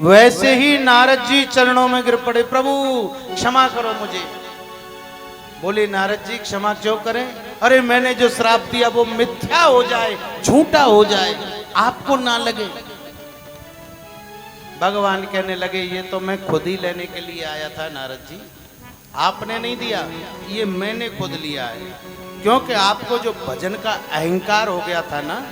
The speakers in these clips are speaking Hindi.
वैसे ही नारद जी चरणों में गिर पड़े, प्रभु क्षमा करो मुझे। बोले नारद जी क्षमा क्यों करें, अरे मैंने जो श्राप दिया वो मिथ्या हो जाए, झूठा हो जाए, आपको ना लगे। भगवान कहने लगे ये तो मैं खुद ही लेने के लिए आया था नारद जी, आपने नहीं दिया, ये मैंने खुद लिया है। क्योंकि आपको जो भजन का अहंकार हो गया था ना,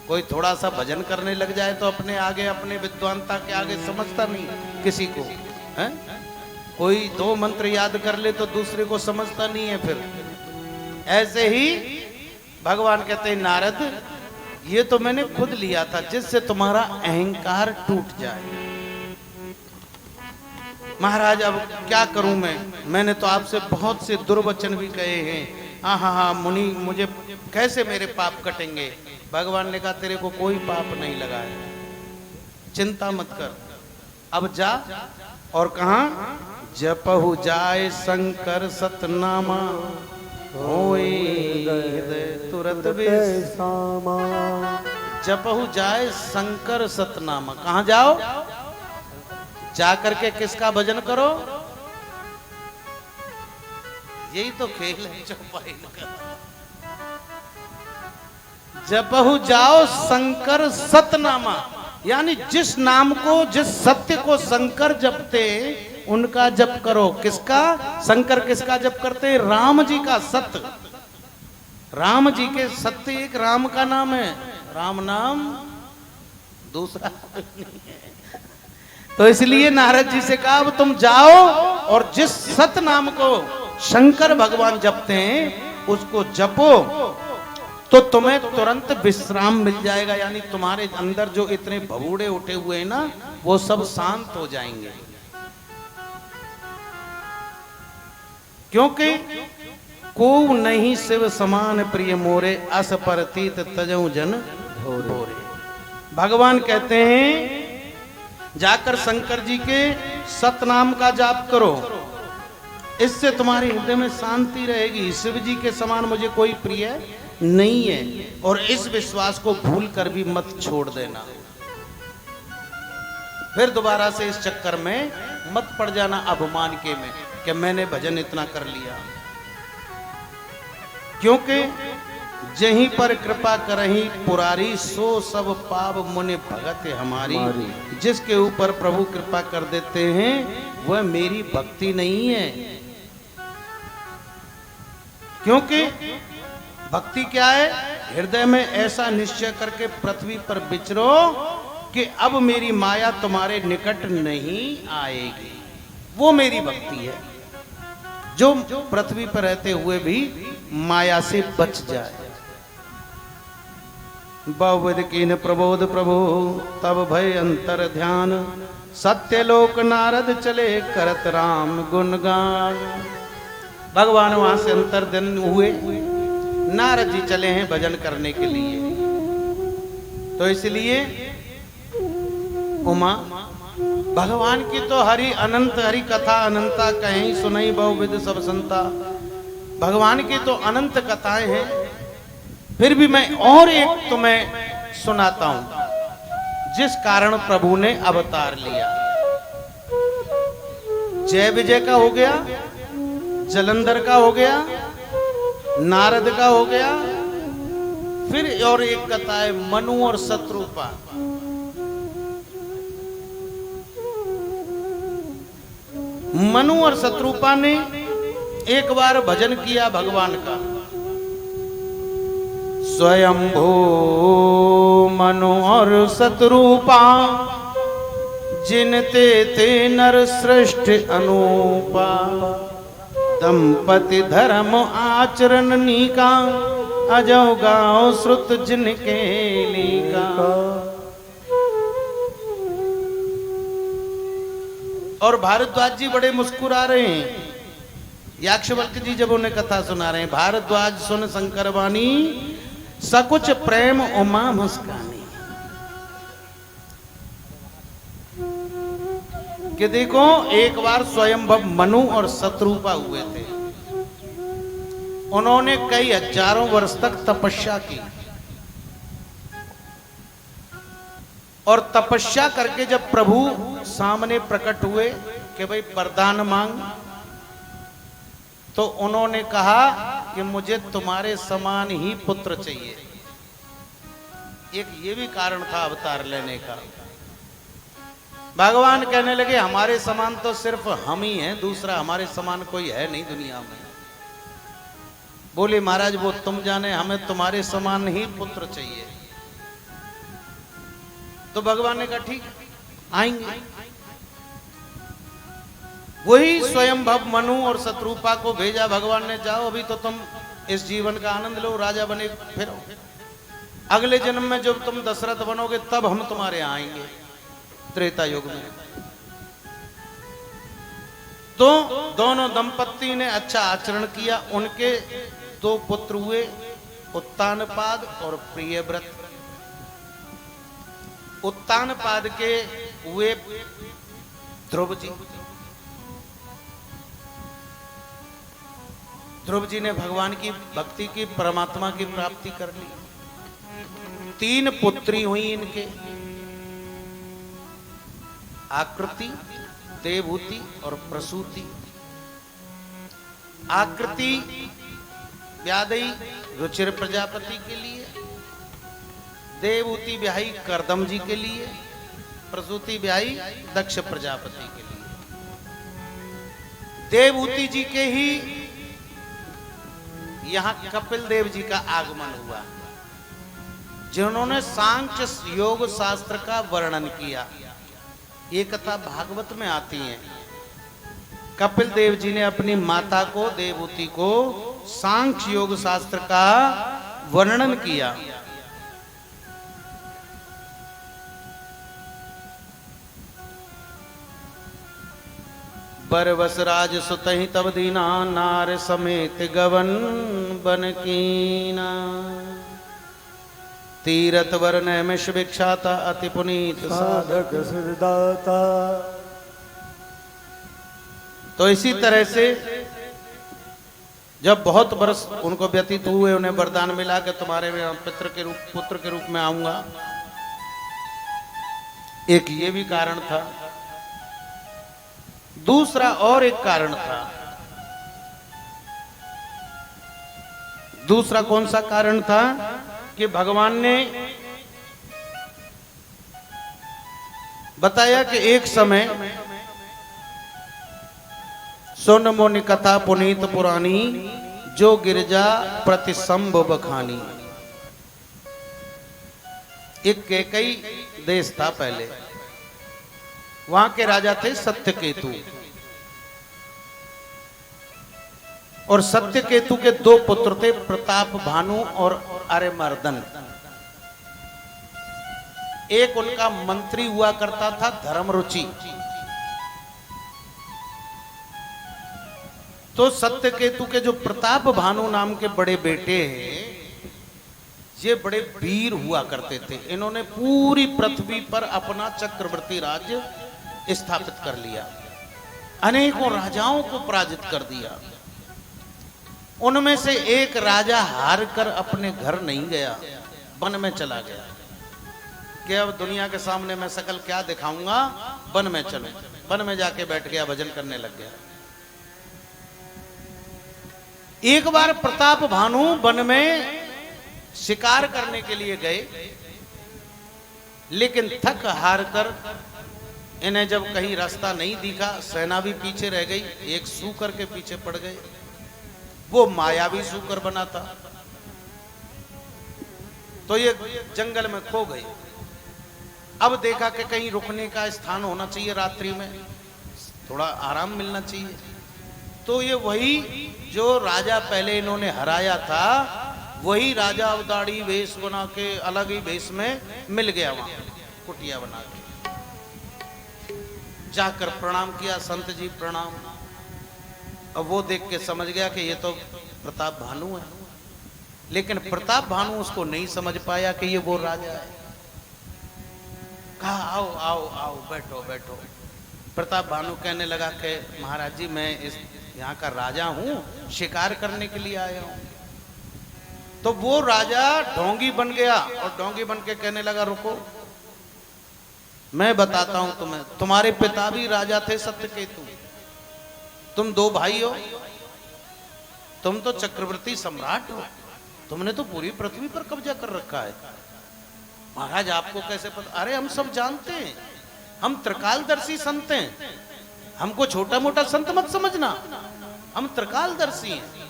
कोई थोड़ा सा भजन करने लग जाए तो अपने आगे, अपने विद्वानता के आगे समझता नहीं किसी को है? कोई 2 मंत्र याद कर ले तो दूसरे को समझता नहीं है। फिर ऐसे ही भगवान कहते हैं नारद ये तो मैंने खुद लिया था जिससे तुम्हारा अहंकार टूट जाए। महाराज अब क्या करूं मैंने तो आपसे बहुत से दुर्वचन भी कहे हैं। हाँ मुनि, मुझे कैसे मेरे पाप कटेंगे? भगवान ने कहा तेरे को कोई पाप नहीं लगा है, चिंता मत कर, अब जा। और कहा जपहु जाए शंकर सतनामा, होए तुरत बेसामा। जपहु जाए शंकर सतनामा, कहां जाओ? जा करके किसका भजन करो? यही तो खेल है चौपाई का। जपहु जाओ शंकर सतनामा, यानी जिस नाम को, जिस सत्य को शंकर जपते उनका जप करो। किसका? शंकर किसका जप करते हैं? राम जी का सत्य। राम जी के सत्य एक राम का नाम है, राम नाम दूसरा कोई नहीं है। तो इसलिए नारद जी से कहा अब तुम जाओ और जिस सत नाम को शंकर भगवान जपते हैं उसको जपो, तो तुम्हें तुरंत विश्राम मिल जाएगा। यानी तुम्हारे अंदर जो इतने भवूड़े उठे हुए हैं ना, वो सब शांत हो जाएंगे। क्योंकि को नहीं शिव समान प्रिय मोरे, अस परतीत तजऊ जन भोरे। भगवान कहते हैं जाकर शंकर जी के सतनाम का जाप करो, इससे तुम्हारे हृदय में शांति रहेगी। शिव जी के समान मुझे कोई प्रिय नहीं है। और इस विश्वास को भूल कर भी मत छोड़ देना, फिर दोबारा से इस चक्कर में मत पड़ जाना अभिमान के में कि मैंने भजन इतना कर लिया। क्योंकि जहीं पर कृपा करही पुरारी, सो सब पाप मुनि भगत हमारी। जिसके ऊपर प्रभु कृपा कर देते हैं वह मेरी भक्ति नहीं है। क्योंकि भक्ति क्या है? हृदय में ऐसा निश्चय करके पृथ्वी पर विचरो कि अब मेरी माया तुम्हारे निकट नहीं आएगी, वो मेरी भक्ति है। जो पृथ्वी पर रहते हुए भी माया से बच जाए। बहुविध कीन प्रबोध प्रभु तब भय अंतर ध्यान, सत्यलोक नारद चले करत राम गुणगान। भगवान वहां से अंतर ध्यान हुए, नारद जी चले हैं भजन करने के लिए। तो इसलिए उमा भगवान की तो हरि अनंत, हरि कथा अनंता कहीं सुनई बहुविध सब संता। भगवान की तो अनंत कथाएं हैं, फिर भी मैं और एक तुम्हें सुनाता हूं जिस कारण प्रभु ने अवतार लिया। जय विजय का हो गया, जलंधर का हो गया, नारद का हो गया, फिर और एक कथा है मनु और शत्रुपा। मनु और शत्रुपा ने एक बार भजन किया भगवान का। स्वयंभू मनु और शत्रुपा, जिनते ते नर श्रेष्ठ अनूपा। दंपति धर्म आचरण नीका, अजो गाओ श्रुत जिनके लीका। और भारद्वाज जी बड़े मुस्कुरा रहे हैं। याक्षवल्क्य जी जब उन्हें कथा सुना रहे हैं, भारद्वाज सुन शंकर वाणी, सकुच प्रेम उमा मुस्कानी। कि देखो एक बार स्वयंभव मनु और शत्रुपा हुए थे। उन्होंने कई हजारों वर्ष तक तपस्या की। और तपस्या करके जब प्रभु सामने प्रकट हुए कि भाई वरदान मांग, तो उन्होंने कहा कि मुझे तुम्हारे समान ही पुत्र चाहिए। एक ये भी कारण था अवतार लेने का। भगवान कहने लगे हमारे समान तो सिर्फ हम ही हैं, दूसरा हमारे समान कोई है नहीं दुनिया में। बोले महाराज वो तुम जाने, हमें तुम्हारे समान ही पुत्र चाहिए। तो भगवान ने कहा ठीक आएंगे। वही स्वयंभव मनु और शत्रुपा को भेजा भगवान ने, जाओ अभी तो तुम इस जीवन का आनंद लो, राजा बने फिरो, अगले जन्म में जब तुम दशरथ बनोगे तब हम तुम्हारे यहाँ आएंगे त्रेता युग में। तो दोनों दंपत्ति ने अच्छा आचरण किया। उनके 2 पुत्र हुए, उत्तानपाद और प्रियव्रत। उत्तानपाद के हुए ध्रुव जी। ध्रुव जी ने भगवान की भक्ति की, परमात्मा की प्राप्ति कर ली। 3 पुत्री हुई इनके, आकृति, देवहूति और प्रसूति। आकृति व्यादई रुचिर प्रजापति के लिए, देवहूति ब्याही करदम जी के लिए, प्रसूति ब्याही दक्ष प्रजापति के लिए। देवहूति जी के ही यहां कपिल देव जी का आगमन हुआ, जिन्होंने सांख्य योग शास्त्र का वर्णन किया। ये कथा भागवत में आती है। कपिल देव जी ने अपनी माता को, देवहूति को, सांख्य योग शास्त्र का वर्णन किया। बरवस राज सुतहि तब दीना, नार समेत गवन बन कीना। तीरथ वर्ण में विख्याता, अति पुनीत साधक सिरदाता। तो इसी तरह से जब बहुत बरस उनको व्यतीत हुए, उन्हें वरदान मिला कि तुम्हारे पुत्र के रूप में आऊंगा। एक ये भी कारण था। दूसरा और एक कारण था। दूसरा कौन सा कारण था कि भगवान ने बताया कि एक समय सुन मुनि कथा पुनीत पुरानी, जो गिरजा प्रतिसंभ बखानी। एक कैकई देश था पहले, वहां के राजा थे सत्यकेतु। और सत्यकेतु के 2 पुत्र थे, प्रताप भानु और अरिमर्दन। एक उनका मंत्री हुआ करता था धर्मरुचि। तो सत्यकेतु के जो प्रताप भानु नाम के बड़े बेटे हैं, ये बड़े वीर हुआ करते थे। इन्होंने पूरी पृथ्वी पर अपना चक्रवर्ती राज्य स्थापित कर लिया, अनेकों राजाओं को पराजित कर दिया। उनमें से एक राजा हार कर अपने घर नहीं गया, वन में चला गया कि अब दुनिया के सामने मैं शकल क्या दिखाऊंगा, वन में चलूं। वन में जाके बैठ गया, भजन करने लग गया। एक बार प्रताप भानु वन में शिकार करने के लिए गए, लेकिन थक हार कर इन्हें जब कहीं रास्ता नहीं दिखा, सेना भी पीछे रह गई, एक सूकर के पीछे पड़ गए। वो मायावी सूकर बना था, तो ये जंगल में खो गई। अब देखा कि कहीं रुकने का स्थान होना चाहिए, रात्रि में थोड़ा आराम मिलना चाहिए। तो ये वही जो राजा पहले इन्होंने हराया था, वही राजा अवदाड़ी वेश बना के, अलग ही वेश में मिल गया वहां, कुटिया बना के। जाकर प्रणाम किया, संत जी प्रणाम। अब वो देख के समझ गया कि ये तो प्रताप भानु है, लेकिन प्रताप भानु उसको नहीं समझ पाया कि ये वो राजा है। कहा आओ आओ आओ, बैठो बैठो। प्रताप भानु कहने लगा कि महाराज जी, मैं इस यहाँ का राजा हूं, शिकार करने के लिए आया हूं। तो वो राजा ढोंगी बन गया और ढोंगी बन के कहने लगा रुको, मैं बताता हूं तुम्हें, तुम्हारे पिता भी राजा थे सत्यकेतु, तुम दो भाई हो, तुम तो चक्रवर्ती सम्राट हो, तुमने तो पूरी पृथ्वी पर कब्जा कर रखा है। महाराज आपको कैसे पता? अरे हम सब जानते हैं, हम त्रिकालदर्शी संत हैं, हमको छोटा मोटा संत मत समझना, हम त्रिकालदर्शी हैं।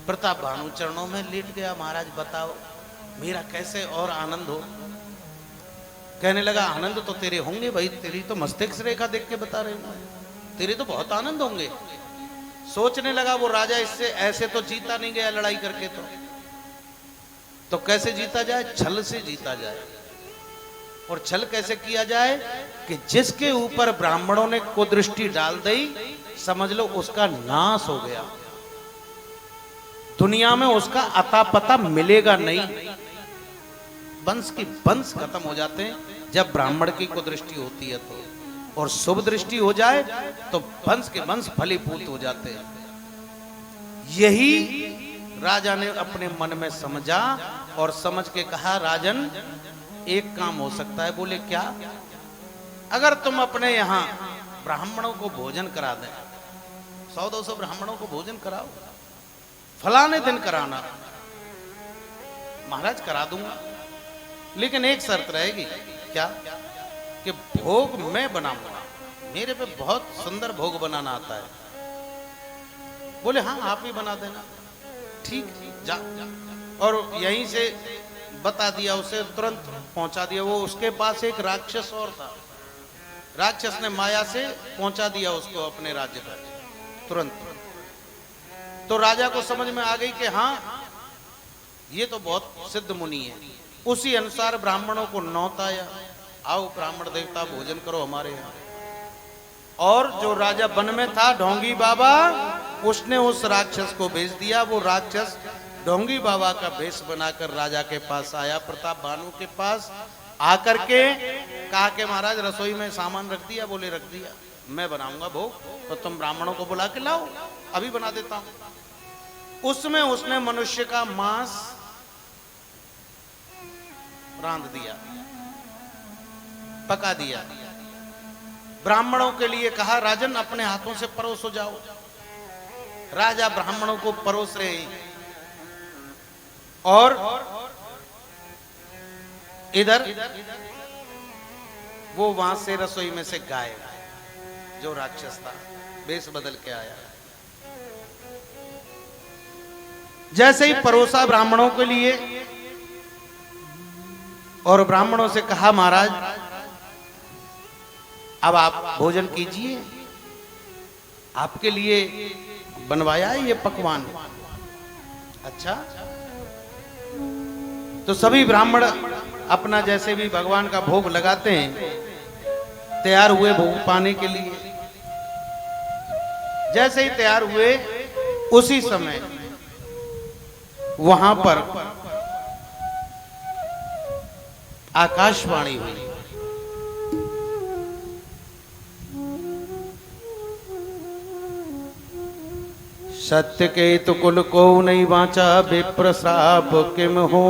प्रताप भानु चरणों में लेट गया, महाराज बताओ मेरा कैसे और आनंद हो। कहने लगा आनंद तो तेरे होंगे भाई, तेरी तो मस्तिष्क रेखा देख के बता रहे हो, तेरे तो बहुत आनंद होंगे। सोचने लगा वो राजा इससे ऐसे तो जीता नहीं गया लड़ाई करके, तो कैसे जीता जाए? छल से जीता जाए। और छल कैसे किया जाए? कि जिसके ऊपर ब्राह्मणों ने कुदृष्टि डाल दी, समझ लो उसका नाश हो गया, दुनिया में उसका अता पता मिलेगा नहीं। वंश की वंश खत्म हो जाते हैं जब ब्राह्मण की कुदृष्टि होती है तो, और शुभ दृष्टि हो जाए तो वंश के वंश फलीभूत हो जाते हैं। यही राजा ने अपने मन में समझा और समझ के कहा राजन एक काम हो सकता है। बोले क्या? अगर तुम अपने यहां ब्राह्मणों को भोजन करा दें, 100-200 ब्राह्मणों को भोजन कराओ, फलाने दिन कराना। महाराज करा दूंगा, लेकिन एक शर्त रहेगी। क्या? कि भोग मैं बनाऊंगा, मेरे पे बहुत सुंदर भोग बनाना आता है। बोले हाँ आप ही बना देना। ठीक जा। और यहीं से बता दिया, उसे तुरंत पहुंचा दिया। वो उसके पास एक राक्षस और था, राक्षस ने माया से पहुंचा दिया उसको अपने राज्य पर तुरंत। तो राजा को समझ में आ गई कि हाँ ये तो बहुत सिद्ध मुनि है। उसी अनुसार ब्राह्मणों को नौताया, आओ ब्राह्मण देवता भोजन करो हमारे यहाँ। और जो राजा वन में था ढोंगी बाबा, उसने उस राक्षस को भेज दिया। वो राक्षस ढोंगी बाबा का भेष बनाकर राजा के पास आया, प्रताप भानु के पास आकर के कहा कि महाराज रसोई में सामान रख दिया? बोले रख दिया, मैं बनाऊंगा भोग, तो तुम ब्राह्मणों को बुला के लाओ, अभी बना देता हूं। उसमें उसने मनुष्य का मांस रांध दिया, पका दिया। ब्राह्मणों के लिए कहा राजन अपने हाथों से परोस हो जाओ। राजा ब्राह्मणों को परोस रहे हैं और इधर वो वहां से रसोई में से गायब, जो राक्षस था वेश बदल के आया। जैसे ही परोसा ब्राह्मणों के लिए और ब्राह्मणों से कहा महाराज अब आप भोजन कीजिए, आपके लिए बनवाया है ये पकवान। अच्छा, तो सभी ब्राह्मण अपना जैसे भी भगवान का भोग लगाते हैं तैयार हुए भोग पाने के लिए। जैसे ही तैयार हुए उसी समय वहां पर आकाशवाणी हुई। सत्य केतु कुल को नहीं बाचा, विप्र श्राप किम हो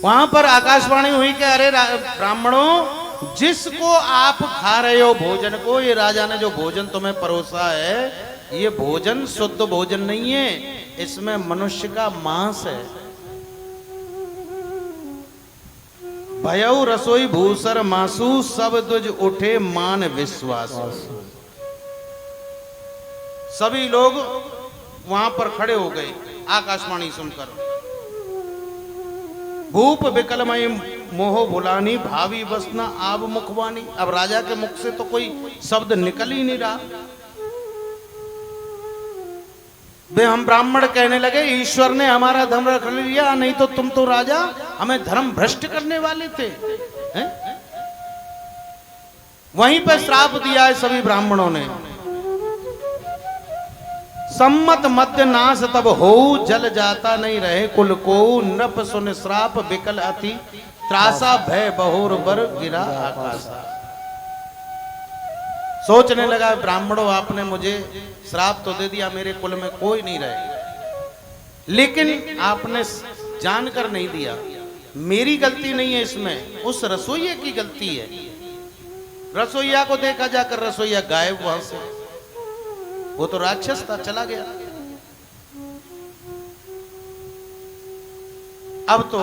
वहां पर आकाशवाणी हुई कि अरे ब्राह्मणों, जिसको आप खा रहे हो भोजन को, ये राजा ने जो भोजन तुम्हें परोसा है ये भोजन शुद्ध भोजन नहीं है, इसमें मनुष्य का मांस है। भयउ रसोई भूसर मासु, सब दुज उठे मान विश्वास। सभी लोग वहां पर खड़े हो गए आकाशवाणी सुनकर। भूप विकलमय मोह भुलानी, भावी वसना आब मुखवानी। अब राजा के मुख से तो कोई शब्द निकल ही नहीं रहा। वे हम ब्राह्मण कहने लगे ईश्वर ने हमारा धर्म रख लिया, नहीं तो तुम तो राजा हमें धर्म भ्रष्ट करने वाले थे। हैं? वहीं पर श्राप दिया है सभी ब्राह्मणों ने। सम्मत मध्य नाश तब हो, जल जाता नहीं रहे कुल को। नृप सुन श्राप विकल अति, त्रासा भय बहोर बर गिरा आकाशा। सोचने लगा ब्राह्मणों आपने मुझे श्राप तो दे दिया, मेरे कुल में कोई नहीं रहे, लेकिन आपने जानकर नहीं दिया। मेरी गलती नहीं है इसमें, उस रसोइये की गलती है। रसोइया को देखा जाकर रसोइया गायब वहां से, वो तो राक्षस था, चला गया। अब तो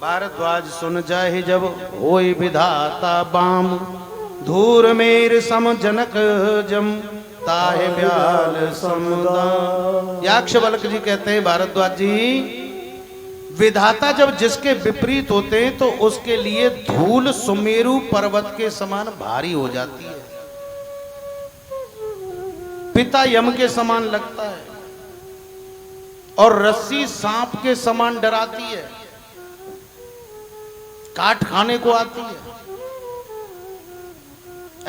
भारद्वाज सुन जाए जब होई विधाता बाम, धूर मेर सम जनक जम ताहे ब्याल समुदाय। याक्षवल्क जी कहते हैं भारद्वाज जी, विधाता जब जिसके विपरीत होते हैं तो उसके लिए धूल सुमेरु पर्वत के समान भारी हो जाती है, पिता यम के समान लगता है, और रस्सी सांप के समान डराती है, काट खाने को आती है।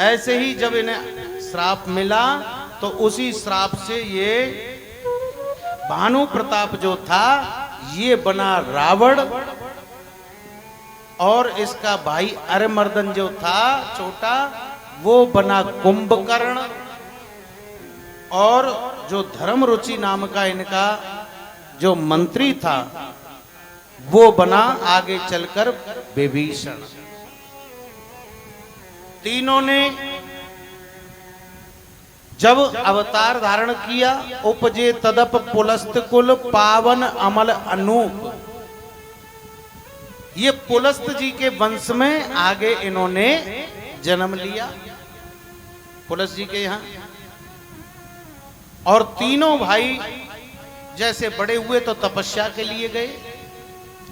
ऐसे ही जब इन्हें श्राप मिला तो उसी श्राप से ये भानु प्रताप जो था ये बना रावण, और इसका भाई अरिमर्दन जो था छोटा वो बना कुंभकर्ण, और जो धर्मरुचि नाम का इनका जो मंत्री था वो बना आगे चलकर विभीषण। तीनों ने जब अवतार धारण किया, उपजे तदप पुलस्त कुल पावन अमल अनूप। ये पुलस्त जी के वंश में आगे इन्होंने जन्म लिया, पुलस्त जी के यहां। और तीनों भाई जैसे बड़े हुए तो तपस्या के लिए गए,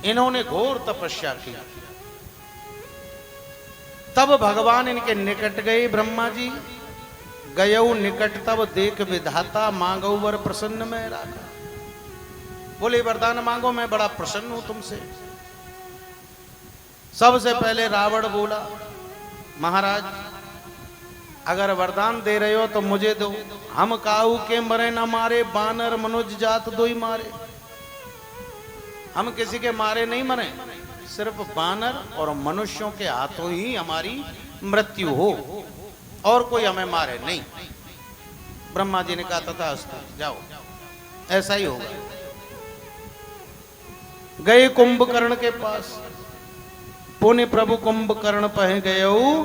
इन्होंने घोर तपस्या की। तब भगवान इनके निकट गए, ब्रह्मा जी गयऊ निकट तब देख विधाता, मांगो वर प्रसन्न में राखा। बोले वरदान मांगो, मैं बड़ा प्रसन्न हूं तुमसे। सबसे पहले रावण बोला, महाराज अगर वरदान दे रहे हो तो मुझे दो, हम काऊ के मरे न मारे, बानर मनुज जात दो ही मारे। हम किसी के मारे नहीं मरे, सिर्फ बानर और मनुष्यों के हाथों ही हमारी मृत्यु हो, और कोई हमें मारे नहीं। ब्रह्मा जी ने कहा तथास्तु, जाओ ऐसा ही होगा। गए कुंभकर्ण के पास, पुण्य प्रभु कुंभकर्ण पह गयऊ,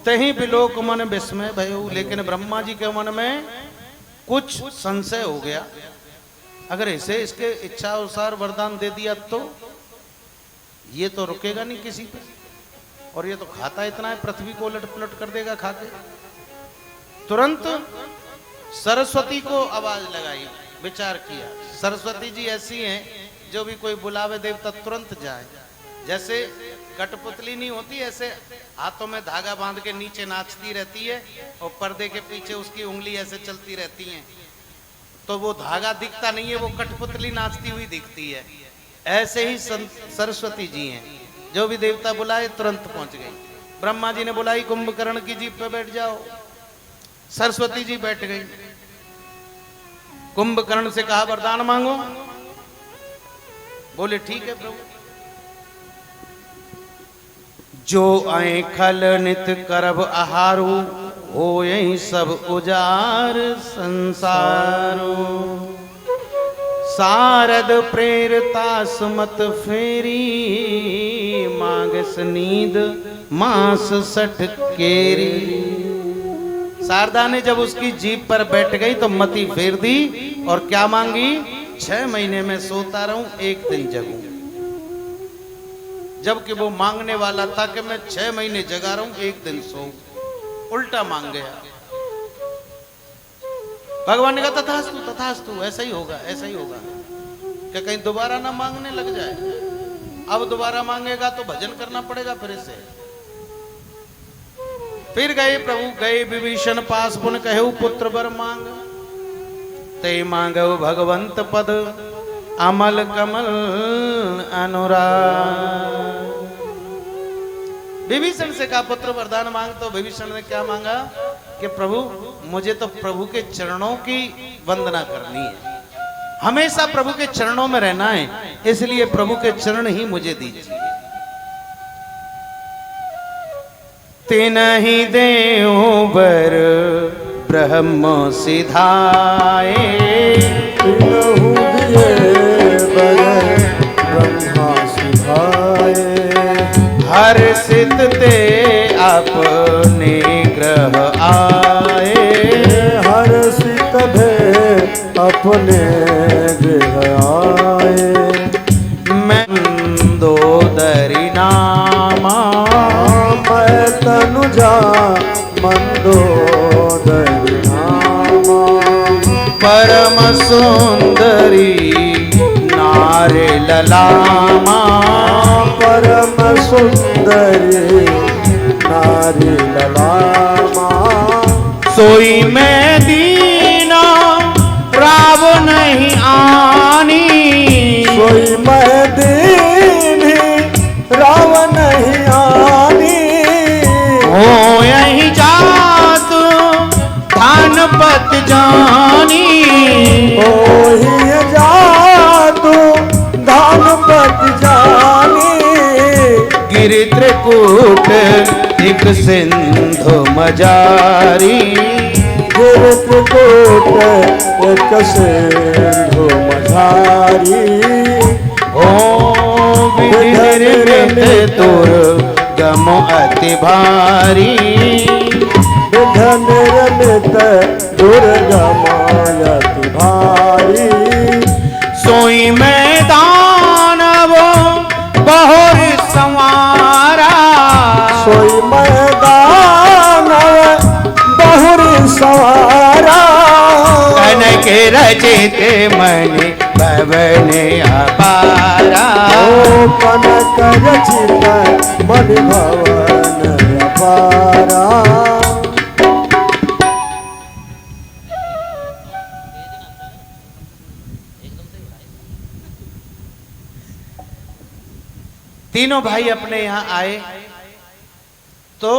तहीं बिलोक मन विस्मय भयऊ। लेकिन ब्रह्मा जी के मन में कुछ संशय हो गया, अगर इसे इसके इच्छा अनुसार वरदान दे दिया तो ये तो रुकेगा नहीं किसी पे, और ये तो खाता इतना है, पृथ्वी को उलट पुलट कर देगा खा के। तुरंत सरस्वती को आवाज लगाई, विचार किया। सरस्वती जी ऐसी हैं जो भी कोई बुलावे देवता तुरंत जाए। जैसे कठपुतली नहीं होती, ऐसे हाथों में धागा बांध के नीचे नाचती रहती है और पर्दे के पीछे उसकी उंगली ऐसे चलती रहती है, तो वो धागा दिखता नहीं है, वो कठपुतली नाचती हुई दिखती है। ऐसे ही सरस्वती जी हैं, जो भी देवता बुलाए तुरंत पहुंच गई। ब्रह्मा जी ने बुलाई, कुंभकर्ण की जीभ पे बैठ जाओ। सरस्वती जी बैठ गई। कुंभकर्ण से कहा वरदान मांगो। बोले ठीक है प्रभु। जो आए खल नित करब आहारू, हो यही सब उजार संसारो। सारद प्रेरता सुमत फेरी, मांगस नींद मांस सठ केरी। शारदा ने जब उसकी जीभ पर बैठ गई तो मति फेर दी, और क्या मांगी? 6 महीने में सोता रहूं, 1 दिन जगूं। जबकि वो मांगने वाला था कि मैं 6 महीने जगा रहूं, 1 दिन सोऊं। उल्टा मांग गया। भगवान ने कहा तथास्तु तथास्तु, ऐसा ही होगा, ऐसा ही होगा। क्या कहीं दोबारा ना मांगने लग जाए? अब दोबारा मांगेगा तो भजन करना पड़ेगा फिर इसे। फिर गए प्रभु, गए विभीषण पास, पुन कहु पुत्र वर मांग। ते मांगो भगवंत पद, अमल कमल अनुराग। विभीषण से कहा पुत्र वरदान मांग। तो विभीषण ने क्या मांगा कि प्रभु मुझे तो प्रभु के चरणों की वंदना करनी है, हमेशा प्रभु के चरणों में रहना है, इसलिए प्रभु के चरण ही मुझे दीजिए। तिनहि देव वर ब्रह्म सिधाए, तिनहु दिए वर ब्रह्मा हर्षित ते अपने ग्रह आए, हर्षित भे अपने गृह आए। मंदोदरी नामा, मैं तनुजा मंदोदरी नामा। परम सुंदरी नारे ललामा, परम सुंदरी नारी ललामा। सोई मैं दीना राव नहीं आनी, सोई मैं दीनी राव नहीं आनी। हो यही जात धानपत जानी, ओही जातु धानपत जानी। गिरि त्रिकूट एक सिंधु मजारी, गिरि त्रिकूट एक सिंधु मझारी। ओ विधिर्मित दुर्गम अति भारी, विध निर्मित दुर्गम अति भारी। सोई मैदान वो बहुर संवारा, सोई मैदान बहुरी सवारा। कनक रचित मन भवन अपारा, ओ कनक रचित मन भवन अपारा। तीनों भाई अपने यहाँ आए तो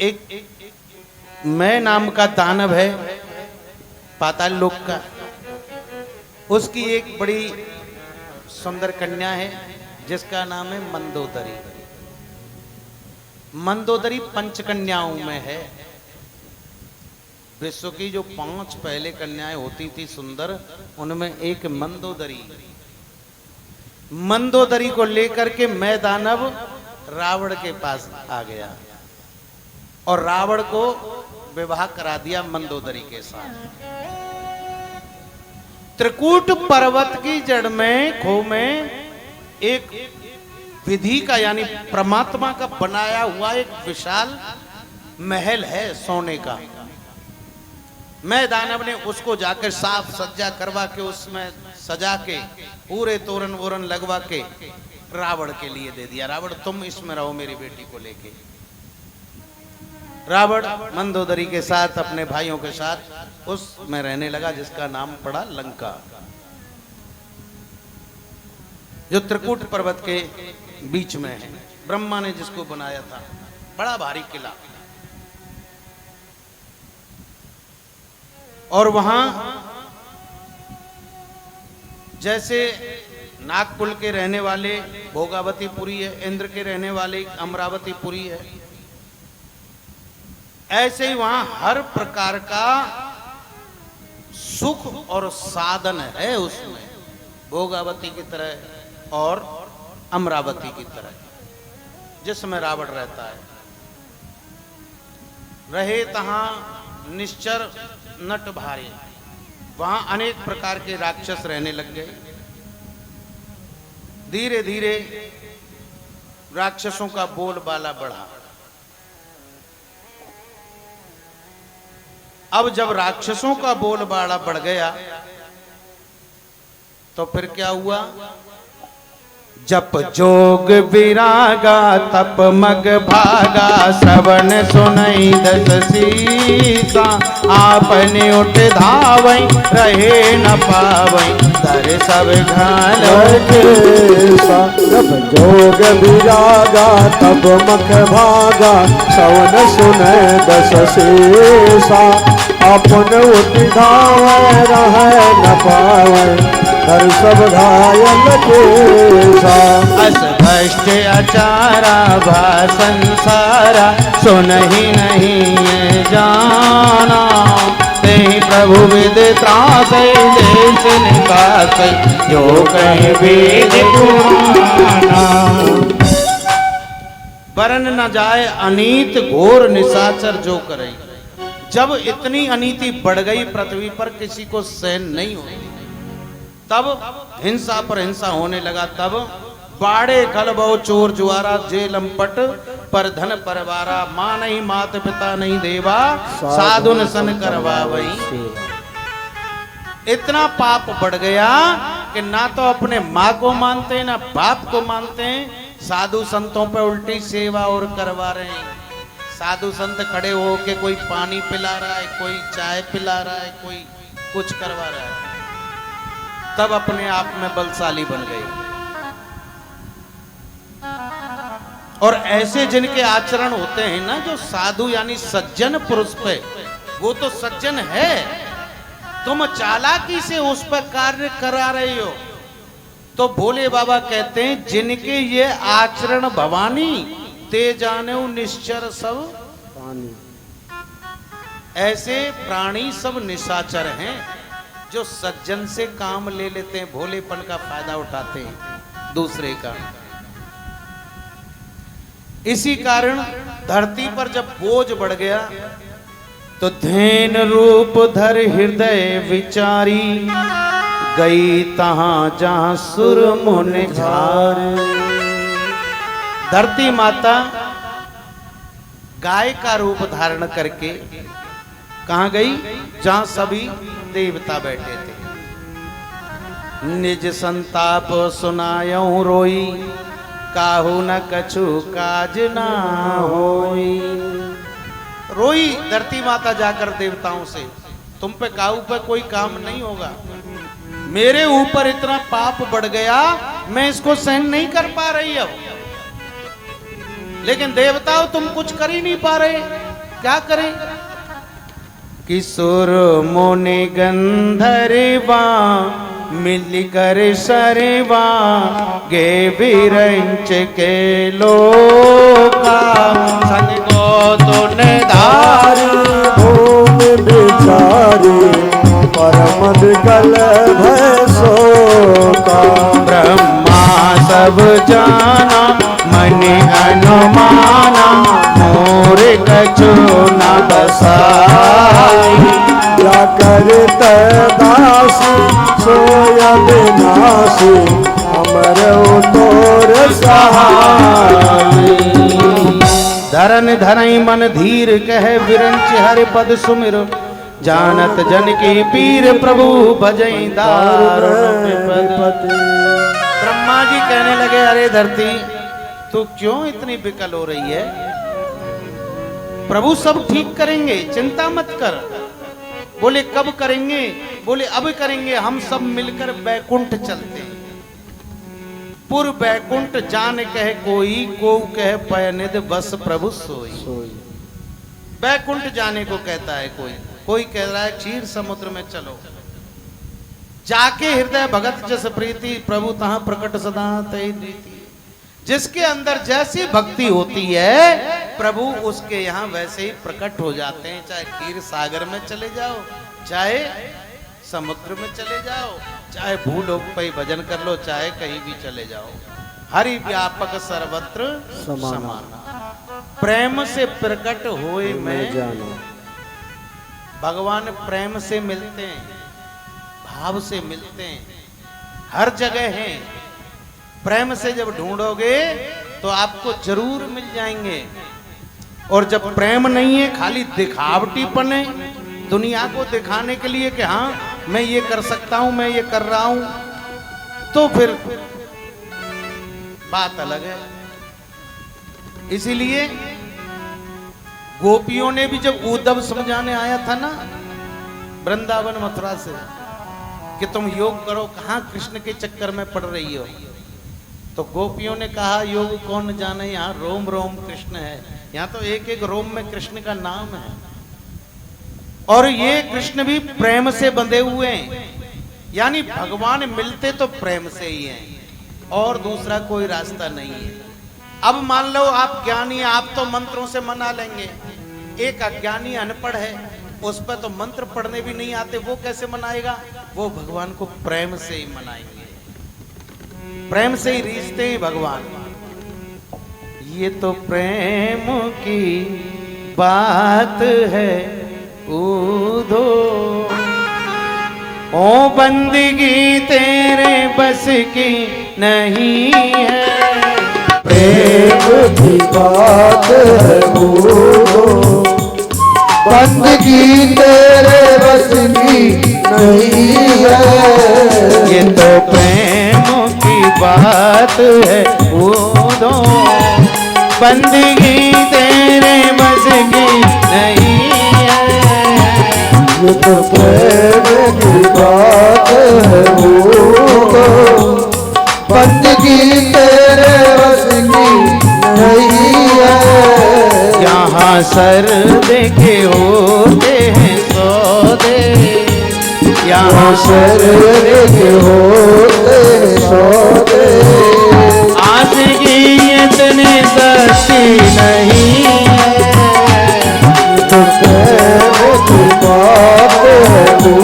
एक मैं नाम का दानव है पाताल लोक का, उसकी एक बड़ी सुंदर कन्या है जिसका नाम है मंदोदरी। मंदोदरी पंचकन्याओं में है। विश्व की जो 5 पहले कन्याएं होती थी सुंदर, उनमें एक मंदोदरी। मंदोदरी को लेकर के मैं दानव रावण के पास आ गया और रावण को विवाह करा दिया मंदोदरी के साथ। त्रिकूट पर्वत की जड़ में खो में एक विधि का यानी परमात्मा का बनाया हुआ एक विशाल महल है सोने का। मैं दानव ने उसको जाकर साफ सज्जा करवा के उसमें सजा के पूरे तोरण वोरण लगवा के रावण के लिए दे दिया। रावण तुम इसमें रहो मेरी बेटी को लेके। रावण मंदोदरी के साथ अपने भाइयों के साथ उसमें रहने लगा जिसका नाम पड़ा लंका, जो त्रिकूट पर्वत के बीच में है। ब्रह्मा ने जिसको बनाया था, बड़ा भारी किला। और वहां जैसे नागपुर के रहने वाले भोगावतीपुरी है, इंद्र के रहने वाले अमरावतीपुरी है, ऐसे ही वहां हर प्रकार का सुख और साधन है उसमें, भोगावती की तरह और अमरावती की तरह, जिसमें रावण रहता है। रहे तहां निश्चर नट भारे, वहां अनेक प्रकार के राक्षस रहने लग गए। धीरे धीरे राक्षसों का बोलबाला बढ़ा। अब जब राक्षसों का बोलबाला बढ़ गया तो फिर क्या हुआ? जप जोग विरागा तप मग भागा, श्रवण सुनई दस सीसा, आपने उठ धावई रहे न पावई, दर सब घाल जप जोग विरागा तप मग भागा, श्रवण सुनई दस सीसा, आपने उठ धावई रहे न पावई, दर सब घायल केसा। असभष्ट अचारा भा संसारा, सुनहि नहीं ये जाना, ते प्रभु विद त्रासै देश निकासै, जो कहीं वेद पुराना। बरन न जाए अनीत घोर निशाचर जो करे। जब इतनी अनीति बढ़ गई पृथ्वी पर, किसी को सहन नहीं होती, तब हिंसा पर हिंसा होने लगा। तब बाड़े खलबो चोर जुआरा जे लंपट पर धन परवारा, माँ नहीं मात पिता नहीं देवा साधुन सन करवा वही। इतना पाप बढ़ गया कि ना तो अपने माँ को मानते ना बाप को मानते हैं, साधु संतों पे उल्टी सेवा और करवा रहे हैं। साधु संत खड़े हो के कोई पानी पिला रहा है, कोई चाय पिला रहा है, कोई कुछ करवा रहा है, तब अपने आप में बलशाली बन गए। और ऐसे जिनके आचरण होते हैं ना, जो साधु यानी सज्जन पुरुष पे, वो तो सज्जन है, तुम चालाकी से उस पर कार्य करा रहे हो। तो भोले बाबा कहते हैं जिनके ये आचरण भवानी, ते जाने निश्चर सब पानी। ऐसे प्राणी सब निशाचर हैं, जो सज्जन से काम ले लेते हैं, भोलेपन का फायदा उठाते हैं दूसरे का। इसी कारण धरती पर जब बोझ बढ़ गया तो धैन रूप धर हृदय विचारी, गई तहां जहां सुर मुन झार। धरती माता गाय का रूप धारण करके कहां गई? जहां सभी देवता बैठे थे। निज संताप सुनायऊं रोई, काहू न कछु काज ना होई। रोई धरती माता जाकर देवताओं से, तुम पे काहू पे कोई काम नहीं होगा, मेरे ऊपर इतना पाप बढ़ गया, मैं इसको सहन नहीं कर पा रही अब। लेकिन देवताओं तुम कुछ कर ही नहीं पा रहे, क्या करें? किशोर मुनि गंधर्वा मिलकर सरवा, गे विरंच के लोका, सन को तुन धार भूम बिचारी, परम विकल भय शोका। ब्रह्मा सब जाना मन अनुमाना, मोर कछु न बसाई। या करत दास सोय विनाशी, अमर तोर सहाय। धरन धरई मन धीर कह, विरंच हरि पद सुमिर, जानत जन की पीर प्रभु भजई दारुण विपद। ब्रह्मा जी कहने लगे, अरे धरती तू क्यों इतनी विकल हो रही है? प्रभु सब ठीक करेंगे, चिंता मत कर। बोले कब करेंगे? बोले अब करेंगे, हम सब मिलकर बैकुंठ चलते हैं। पुर बैकुंठ जान कह कोई, को कह पयनिध बस प्रभु सोई। बैकुंठ जाने को कहता है कोई, कोई कह रहा है क्षीर समुद्र में चलो। जाके हृदय भगत जस प्रीति, प्रभु तहां प्रकट सदा तई रीति। जिसके अंदर जैसी भक्ति होती है, प्रभु उसके यहाँ वैसे ही प्रकट हो जाते हैं। चाहे क्षीर सागर में चले जाओ, चाहे समुद्र में चले जाओ, चाहे भूलोक पे भजन कर लो, चाहे कहीं भी चले जाओ। हरि व्यापक सर्वत्र समाना, प्रेम से प्रकट होए मैं जाना। भगवान प्रेम से मिलते हैं, भाव से मिलते हैं, हर जगह हैं। प्रेम से जब ढूंढोगे तो आपको जरूर मिल जाएंगे। और जब प्रेम नहीं है, खाली दिखावटीपन है, दुनिया को दिखाने के लिए कि हाँ मैं ये कर सकता हूं, मैं ये कर रहा हूं, तो फिर बात अलग है। इसीलिए गोपियों ने भी जब उद्धव समझाने आया था ना वृंदावन मथुरा से कि तुम योग करो, कहां कृष्ण के चक्कर में पड़ रही हो, तो गोपियों ने कहा योग कौन जाने, यहाँ रोम रोम कृष्ण है। यहाँ तो एक एक रोम में कृष्ण का नाम है। और ये कृष्ण भी प्रेम से बंधे हुए हैं, यानी भगवान मिलते तो प्रेम से ही हैं, और दूसरा कोई रास्ता नहीं है। अब मान लो आप ज्ञानी, आप तो मंत्रों से मना लेंगे। एक अज्ञानी अनपढ़ है, उस पर तो मंत्र पढ़ने भी नहीं आते, वो कैसे मनाएगा? वो भगवान को प्रेम से ही मनाएंगे, प्रेम से ही रीझते हैं भगवान। ये तो प्रेम की बात है ऊधो, ओ बंदगी तेरे बस की नहीं है। प्रेम की बात है वो, बंदगी तेरे बस की नहीं है। ये तो प्रेम की बात है ऊधो, बंदगी तेरे बस की नहीं है। ये तो प्रेम की बात है वो, बंदगी तेरे बस की नहीं है। यहाँ सर देखे होते हैं सौदे, यहाँ सर के होते सौदे, आशिकी इतनी सस्ती नहीं है। तो प्रेम की बात है वो,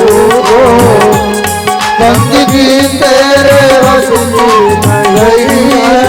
बंदगी तेरे बस की नहीं है।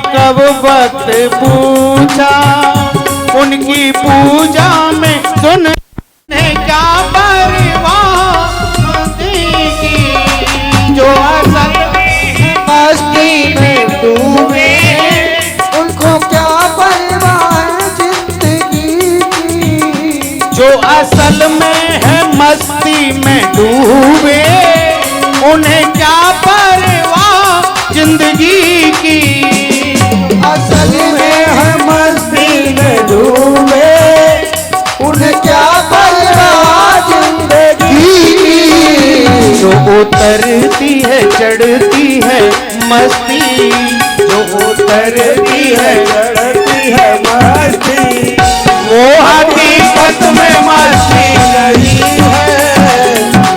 कब वक्त पूछा उनकी पूजा में सुनने क्या परवाह की, जो असल मस्ती में डूबे उनको क्या परवाह जिंदगी की। जो असल में है मस्ती में डूबे उन्हें क्या परवाह जिंदगी की। असल में है मस्ती में डूबे उन्हें क्या परवाह जिंदगी की। जो उतरती है चढ़ती है मस्ती, जो उतरती है चढ़ती है मस्ती, वो हकीकत में मस्ती नहीं है।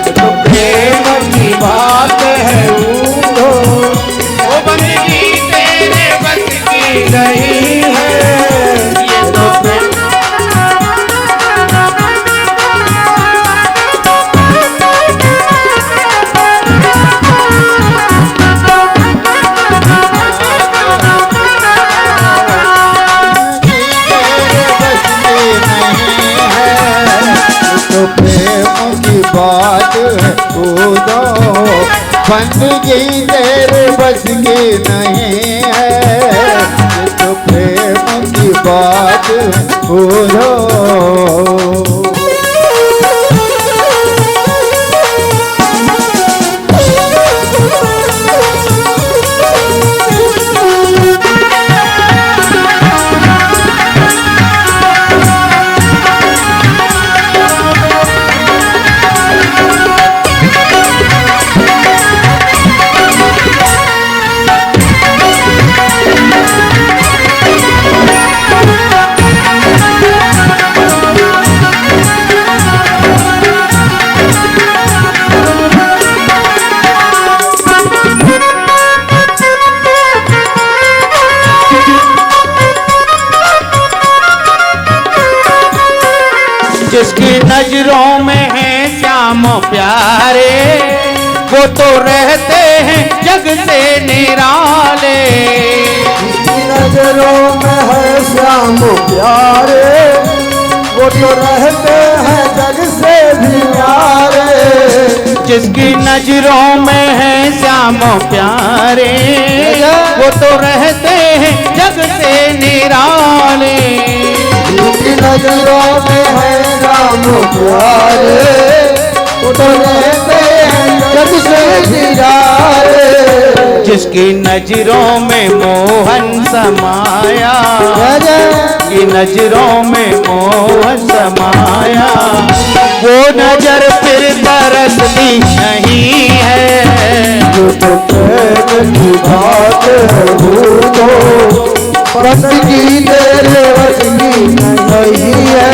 तो प्रेम की बात है वो बंदगी तेरे बस की नहीं है। ये तो तो प्रेम की बात है खुदा, बंदगी तेरे बस की नहीं है। ये तो प्रेम की बात है खुदा। जिसकी नजरों में है श्याम प्यारे, वो तो रहते हैं जग से निराले। जिसकी नजरों में है श्याम प्यारे, वो तो रहते हैं जग से भी प्यारे। जिसकी नजरों में है श्याम प्यारे, वो तो रहते हैं जग से निराले। जिसकी नजरों में है राम प्यारे, तो रहते जग से गिराए। जिसकी नजरों में मोहन समाया, की नजरों में मोहन समाया, वो नजर फिर तरसती नहीं है। जो तो प्रेम की बात है भूलो, बस की तेरे बस की नहीं है।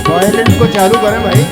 वायलिन को चालू करें भाई।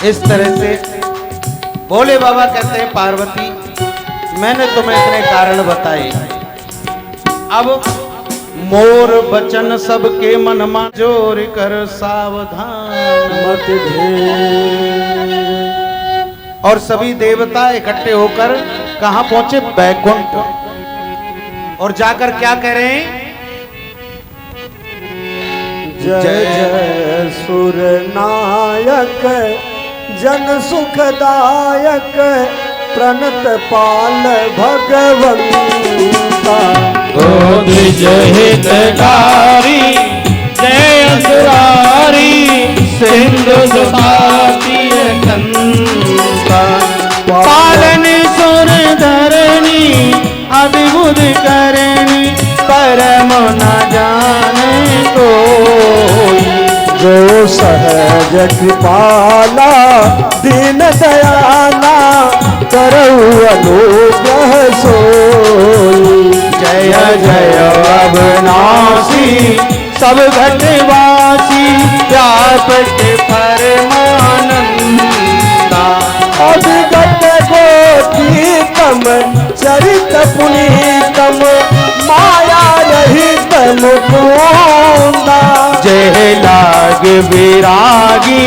इस तरह से भोले बाबा कहते हैं पार्वती मैंने तुम्हें इतने कारण बताए, अब मोर बचन सबके मन मा जोर कर सावधान मत दे। और सभी देवता इकट्ठे होकर कहां पहुंचे? बैकुंठ। और जाकर क्या कह रहे हैं? जय जय सुर नायक जन सुखदायक प्रणत पाल भगवंता। जय हितकारी जय असुरारी सिंधु सुतातीय कंता। पालन सुर धरणी अद्भुत करणी परम न जाने कोई। जो सहज कृपाला दीन दयाला करऊ अनुग्रह सोई। जय जय अविनाशी सब घटवासी व्यापक परमानंदा। अभिगत गोपीतम चरित पुनीतम माया रहित मुकुंदा। जय लाग विरागी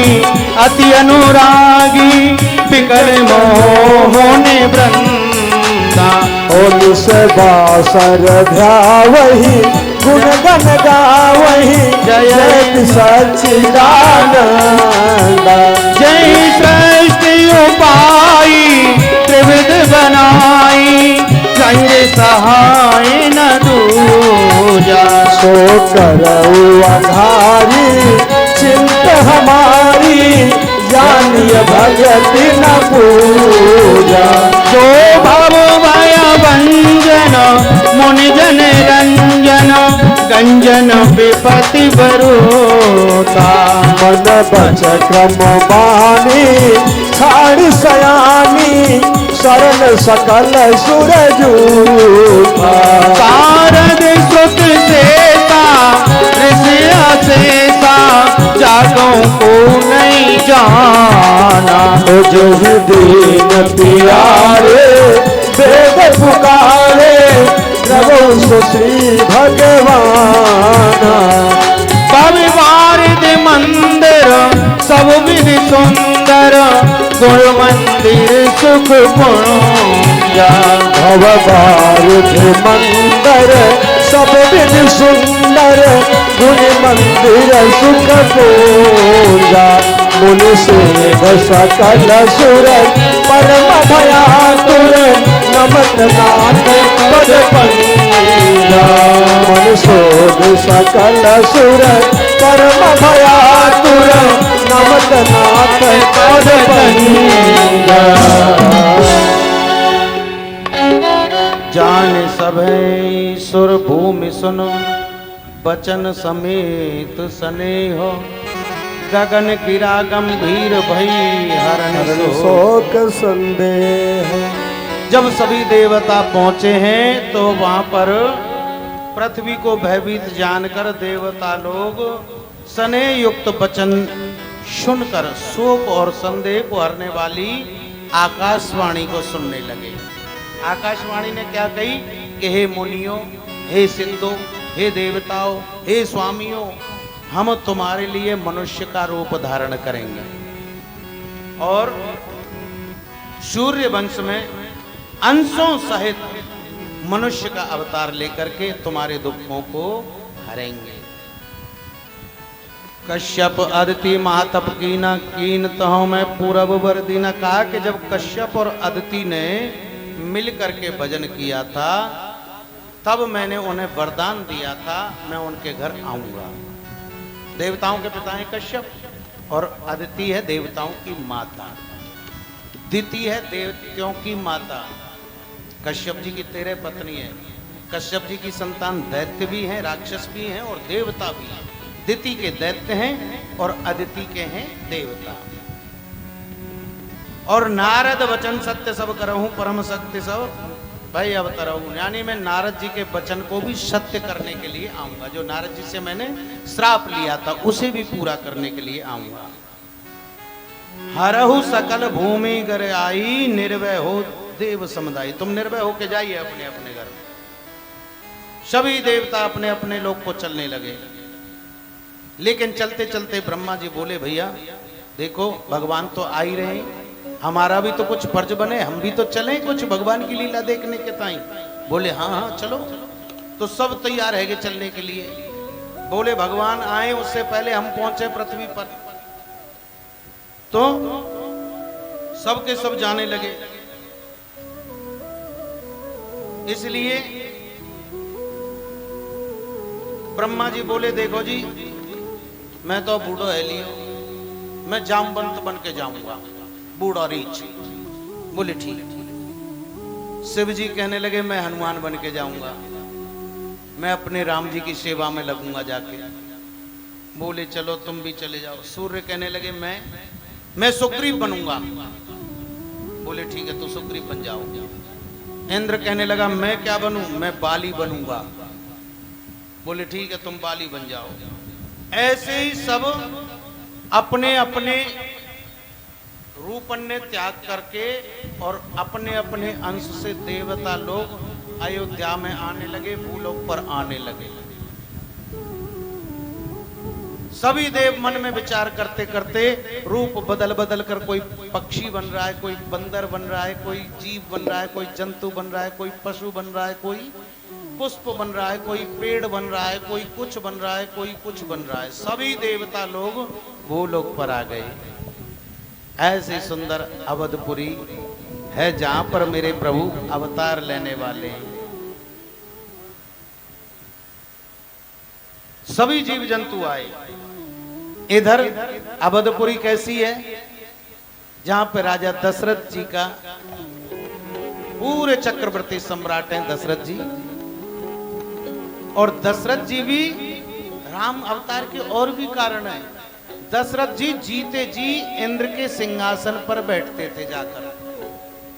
अति अनुरागी विकल मोहने वृंदा। बासर ध्यावही गुण गण गावही जय सच्चिदानंद। जय सृष्टि उपाई त्रिविध बनाई जय सहाय न दूजा। सो करऊ आधारी चिंत हमारी जानिय भगति न पूजा। जो भव भय भंजन मुनि जन रंजन गंजन विपति बरोता। मन बच क्रम बानी छाड़ सयानी शरण सकल सुरजूता। शारद सुत सेता ऋषि असेता जागों को नहीं जाना। जो दीन प्यारे वेद पुकारे प्रभु श्री भगवान। पविवारिद मंदिर सब विधि सुंदर गुण मंदिर सुख पूजा। भव बारुद मंदिर सब विधि सुंदर गुण मंदिर सुख पूजा। मुनि सेव सकल सुर परम भयातुर नमत नाथ पद पंजा। मन शोध सकल सुर परम भयातुर नमत नाथ पद पंजा। सुनो बचन समेत स्नेह, गगन गिरा गंभीर भई हरण शोक संदेह। जब सभी देवता पहुंचे हैं तो वहां पर पृथ्वी को भयभीत जानकर देवता लोग स्नेह युक्त वचन सुनकर शोक और संदेह को हरने वाली आकाशवाणी को सुनने लगे। आकाशवाणी ने क्या कही कि हे मुनियों, हे सिद्धों, हे देवताओं, हे स्वामियों, हम तुम्हारे लिए मनुष्य का रूप धारण करेंगे और सूर्य वंश में अंशों सहित मनुष्य का अवतार लेकर के तुम्हारे दुखों को हरेंगे। कश्यप अदिति महातप कीन तहों में पूरब वर्दीना। कहा कि जब कश्यप और अदिति ने मिल करके भजन किया था तब मैंने उन्हें वरदान दिया था मैं उनके घर आऊंगा। देवताओं के पिता हैं कश्यप और अदिति है देवताओं की माता, दिति है देवताओं की माता। कश्यप जी की 13 पत्नी है। कश्यप जी की संतान दैत्य भी हैं, राक्षस भी हैं और देवता भी हैं। दिति के दैत्य हैं और अदिति के हैं देवता। और नारद वचन सत्य सब करहूं परम सत्य सब भाई अवतरहूं। यानी मैं नारद जी के वचन को भी सत्य करने के लिए आऊंगा। जो नारद जी से मैंने श्राप लिया था उसे भी पूरा करने के लिए आऊंगा। हरहु सकल भूमि गर आई, निर्भय हो देव समुदाय। तुम निर्भय होके जाइए अपने अपने घर। सभी देवता अपने अपने लोग को चलने लगे। लेकिन चलते चलते ब्रह्मा जी बोले भैया देखो भगवान तो आ ही रहे, हमारा भी तो कुछ फर्ज बने, हम भी तो चलें कुछ भगवान की लीला देखने के ताई। बोले हाँ हाँ चलो। तो सब तैयार है कि चलने के लिए। बोले भगवान आए उससे पहले हम पहुंचे पृथ्वी पर। तो सबके सब जाने लगे। इसलिए ब्रह्मा जी बोले देखो जी मैं तो बूढ़ो है लियो, मैं जामवंत बन के जाऊंगा, बूढ़ा रीच। बोले ठीक। शिव जी कहने लगे मैं हनुमान बन के जाऊंगा, मैं अपने राम जी की सेवा में लगूंगा जाके। बोले चलो तुम भी चले जाओ। सूर्य कहने लगे मैं सुग्रीव बनूंगा। बोले ठीक है तो सुग्रीव बन जाओ। इंद्र कहने लगा मैं क्या बनूं, मैं बाली बनूंगा। बोले ठीक है तुम बाली बन जाओ। ऐसे ही सब अपने अपने रूपन्य त्याग करके और अपने अपने अंश से देवता लोग अयोध्या में आने लगे, भूलोक पर आने लगे। सभी देव मन में विचार करते करते रूप बदल बदल कर कोई पक्षी बन रहा है, कोई बंदर बन रहा है, कोई जीव बन रहा है, कोई जंतु बन रहा है, कोई पशु बन रहा है, कोई पुष्प बन रहा है, कोई पेड़ बन रहा है, कोई कुछ बन रहा है, कोई कुछ बन रहा है। सभी देवता लोग भूलोक पर आ गए। ऐसी सुंदर अवधपुरी है जहां पर मेरे प्रभु अवतार लेने वाले हैं। सभी जीव जंतु आए। इधर अवधपुरी कैसी है, जहां पर राजा दशरथ जी का पूरे चक्रवर्ती सम्राट हैं दशरथ जी। और दशरथ जी भी राम अवतार के और भी कारण है। दशरथ जी जीते जी इंद्र के सिंहासन पर बैठते थे जाकर।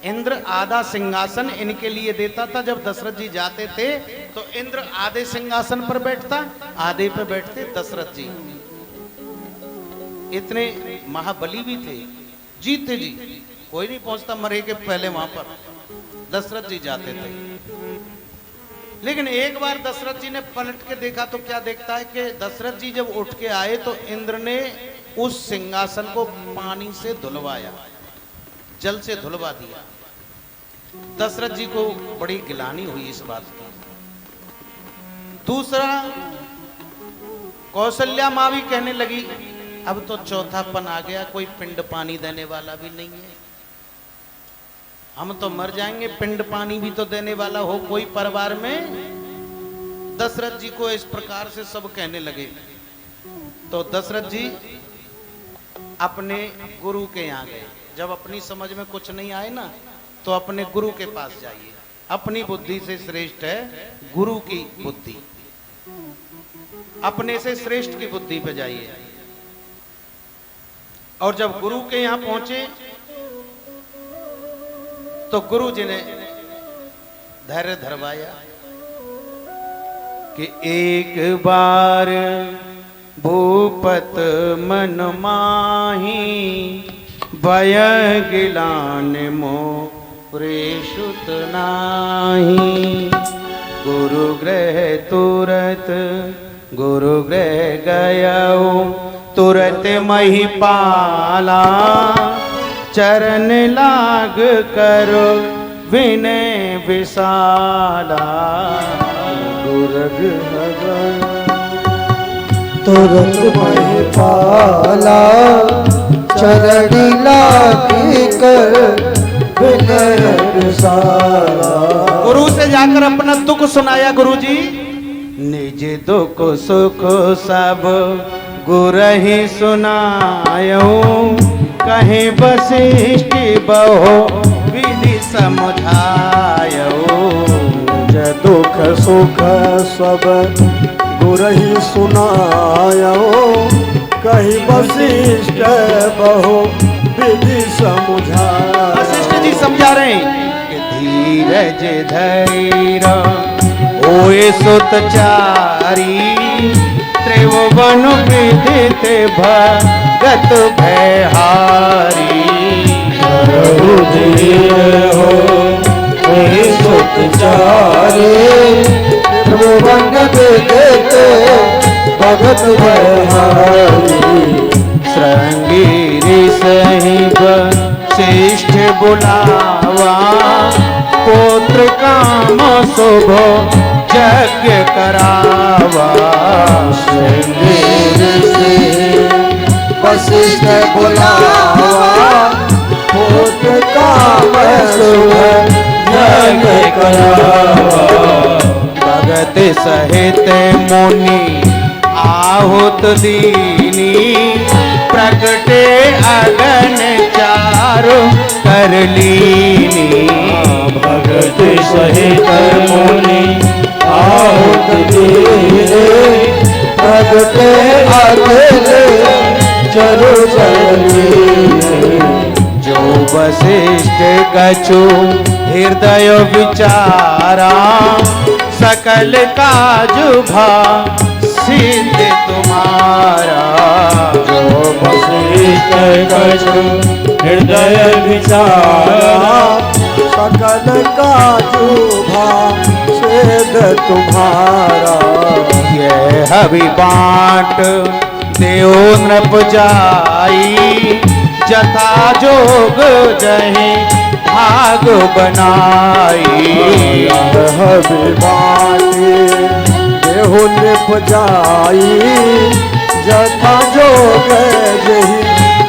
इंद्र आधा सिंहासन इनके लिए देता था। जब दशरथ जी जाते थे तो इंद्र आधे सिंहासन पर बैठता, आधे पे बैठते दशरथ जी। इतने महाबली भी थे। जीते जी कोई नहीं पहुंचता मरे के पहले वहां पर, दशरथ जी जाते थे। लेकिन एक बार दशरथ जी ने पलट के देखा तो क्या देखता है कि दशरथ जी जब उठ के आए तो इंद्र ने उस सिंहासन को पानी से धुलवाया, जल से धुलवा दिया। दशरथ जी को बड़ी गिलानी हुई इस बात की। दूसरा, कौशल्या माँ भी कहने लगी अब तो चौथापन आ गया, कोई पिंड पानी देने वाला भी नहीं है, हम तो मर जाएंगे, पिंड पानी भी तो देने वाला हो कोई परिवार में। दशरथ जी को इस प्रकार से सब कहने लगे। तो दशरथ जी अपने गुरु के यहाँ गए। जब अपनी समझ में कुछ नहीं आए ना तो अपने गुरु के पास जाइए। अपनी बुद्धि से श्रेष्ठ है गुरु की बुद्धि। अपने से श्रेष्ठ की बुद्धि पे जाइए। और जब गुरु के यहां पहुंचे तो गुरु जी ने धैर्य धरवाया कि एक बार भूपत मन माही भय गिलान मोरे सुत नाही। गुरु गृह तुरत गुरु गृह गयो तुरत महिपाला। चरण लाग करो विनय विशाला। गुरग तुरंत महिपाला। चरण लागी कर विनय विशाला। गुरु से जाकर अपना दुख सुनाया गुरु जी। निज दुख सुख सब गुरु ही सुनायो। कहीं वशिष्ठ बहु विधि समझायो। निज दुख सुख सब गुरु ही सुनायो। कहीं वशिष्ठ बहु विधि समझायो। वशिष्ठ जी समझा रहे हैं कि धीरज धैर्य ओए सुतचारी। त्रिभुवन विदित भगत भयहारी। हो सुतचारी। त्रिभुवन विदित भगत भयहारी। श्रृंगेरी सहिब श्रेष्ठ बुलावा। पुत्र काम शुभ यज्ञ करावा। वशिष्ठ बुलावा। पुत्र काम शुभ यज्ञ करावा। भगत सहित मुनि आहुत दीनी। प्रगटे अगन चारु कर लीनी। भगत सहित मुनि आहुत दीनी। प्रगटे अगन चारु कर लीनी। जो वशिष्ठ कछु हृदय विचारा। सकल काज भा सिद्ध तुम्हारा। जो वशिष्ठ कछु हृदय विचारा। सकल काजु सिद्ध तुम्हारा। यह हवि बाँट देव नृप जाई। जथा जोग जहि भाग बनाई। हवि बाटी देहु नृप जाई। जथा जोग जहि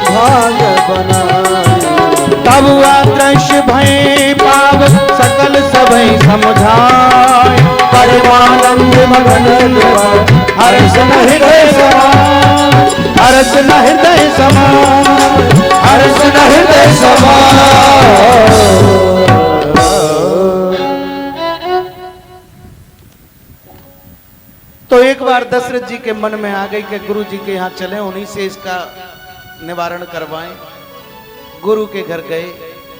भाग बनाई। तब दृश्य भय पाव सकल सबई समझाय। परमानंद मगन हर्ष न हृदय समान। हर्ष न हृदय समान। हर्ष न हृदय समान। तो एक बार दशरथ जी के मन में आ गई कि गुरु जी के यहाँ चले, उन्हीं से इसका निवारण करवाएं। गुरु के घर गए,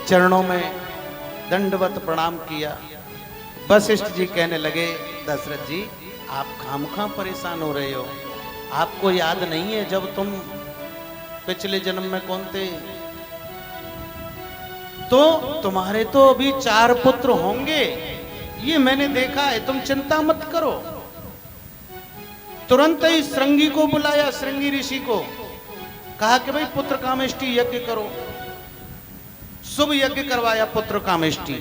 चरणों में दंडवत प्रणाम किया। वशिष्ठ जी कहने लगे, दशरथ जी आप खामखा परेशान हो रहे हो। आपको याद नहीं है जब तुम पिछले जन्म में कौन थे? तो तुम्हारे तो अभी 4 पुत्र होंगे, ये मैंने देखा है, तुम चिंता मत करो। तुरंत ही श्रृंगी को बुलाया, श्रृंगी ऋषि को कहा कि भाई पुत्र कामेष्टि यज्ञ करो। शुभ यज्ञ करवाया पुत्र कामेष्टि।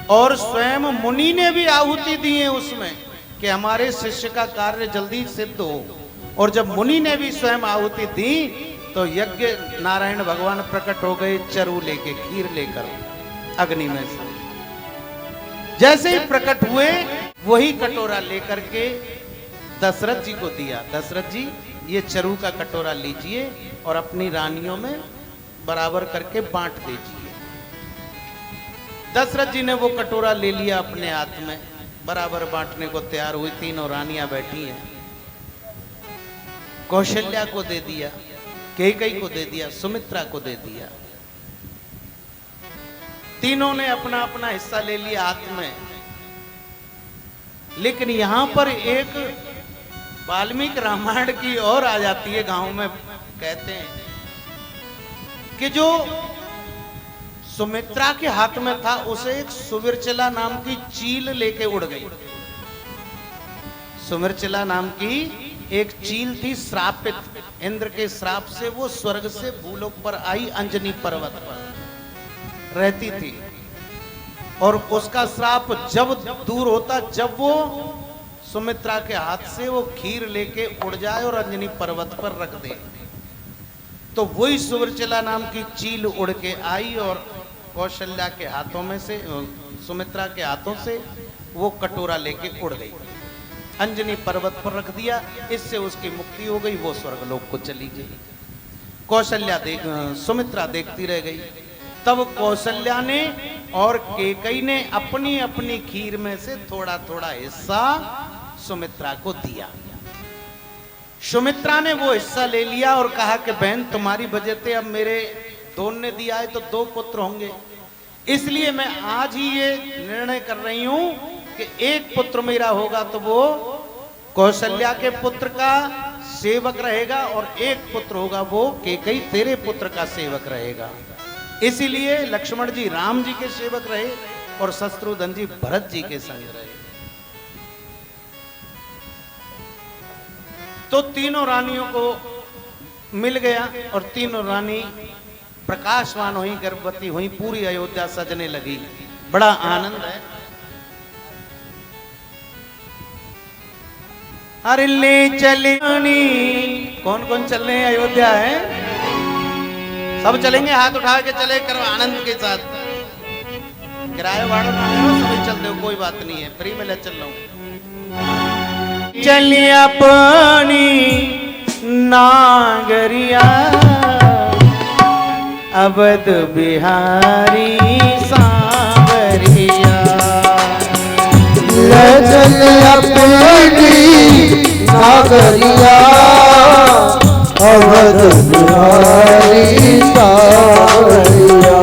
और स्वयं मुनि ने भी आहुति दी है उसमें कि हमारे शिष्य का कार्य जल्दी सिद्ध हो। और जब मुनि ने भी स्वयं आहुति दी तो यज्ञ नारायण भगवान प्रकट हो गए, चरु लेके, खीर लेकर अग्नि में से। जैसे ही प्रकट हुए वही कटोरा लेकर के दशरथ जी को दिया। दशरथ जी ये चरु का कटोरा लीजिए और अपनी रानियों में बराबर करके बांट दीजिए। दशरथ जी ने वो कटोरा ले लिया अपने हाथ में, बराबर बांटने को तैयार हुई। तीनों रानियां बैठी हैं। कौशल्या को दे दिया, कैकेयी को दे दिया, सुमित्रा को दे दिया। तीनों ने अपना अपना हिस्सा ले लिया हाथ में। लेकिन यहां पर एक वाल्मीकि रामायण की और आ जाती है। गांव में कहते हैं कि जो सुमित्रा के हाथ में था उसे एक सुविरचला नाम की चील लेके उड़ गई। सुविरचला नाम की एक चील थी, श्रापित, इंद्र के श्राप से वो स्वर्ग से भूलोक पर आई, अंजनी पर्वत पर रहती थी। और उसका श्राप जब दूर होता, जब वो सुमित्रा के हाथ से वो खीर लेके उड़ जाए और अंजनी पर्वत पर रख दे, तो वही सुविरचला नाम की चील उड़ के आई और कौशल्या के हाथों में से, सुमित्रा के हाथों से वो कटोरा लेके उड़ गई, अंजनी पर्वत पर रख दिया। इससे उसकी मुक्ति हो गई, वो स्वर्गलोक को चली गई। कौशल्या सुमित्रा देखती रह गई। तब कौशल्या ने और कैकेयी ने अपनी अपनी खीर में से थोड़ा थोड़ा हिस्सा सुमित्रा को दिया। सुमित्रा ने वो हिस्सा ले लिया और कहा कि बहन, तुम्हारी वजह से अब मेरे दोन ने दिया है तो 2 पुत्र होंगे, इसलिए मैं आज ही ये निर्णय कर रही हूं कि एक पुत्र मेरा होगा तो वो कौशल्या के पुत्र का सेवक रहेगा और एक पुत्र होगा वो कैकेयी तेरे पुत्र का सेवक रहेगा। इसीलिए लक्ष्मण जी राम जी के सेवक रहे और शत्रुघ्न जी भरत जी के संग रहे। तो तीनों रानियों को मिल गया और तीनों रानी प्रकाशवान हुई, गर्भवती हुई, पूरी अयोध्या सजने लगी। बड़ा आनंद है। अरे ले चले, कौन कौन चल रहे हैं? अयोध्या है, सब चलेंगे, हाथ उठा के चले करो आनंद के साथ। किराया भाड़ा ना हो, सभी चल दो, कोई बात नहीं है, फ्री में ले चल रहा हूं। चलिए अपनी नागरिया अवध बिहारी सांवरिया, ले चले अपनी नागरिया अवध बिहारी सांवरिया।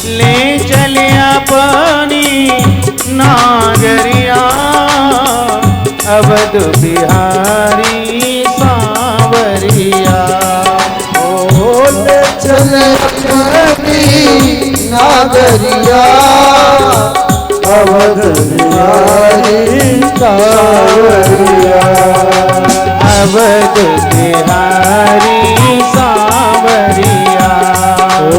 ले चले अपनी नागरिया अवध बिहारी सांवरिया। ओ ले चले अपनी नागरिया अवध बिहारी सांवरिया। अवध बिहारी सांवरिया, ओ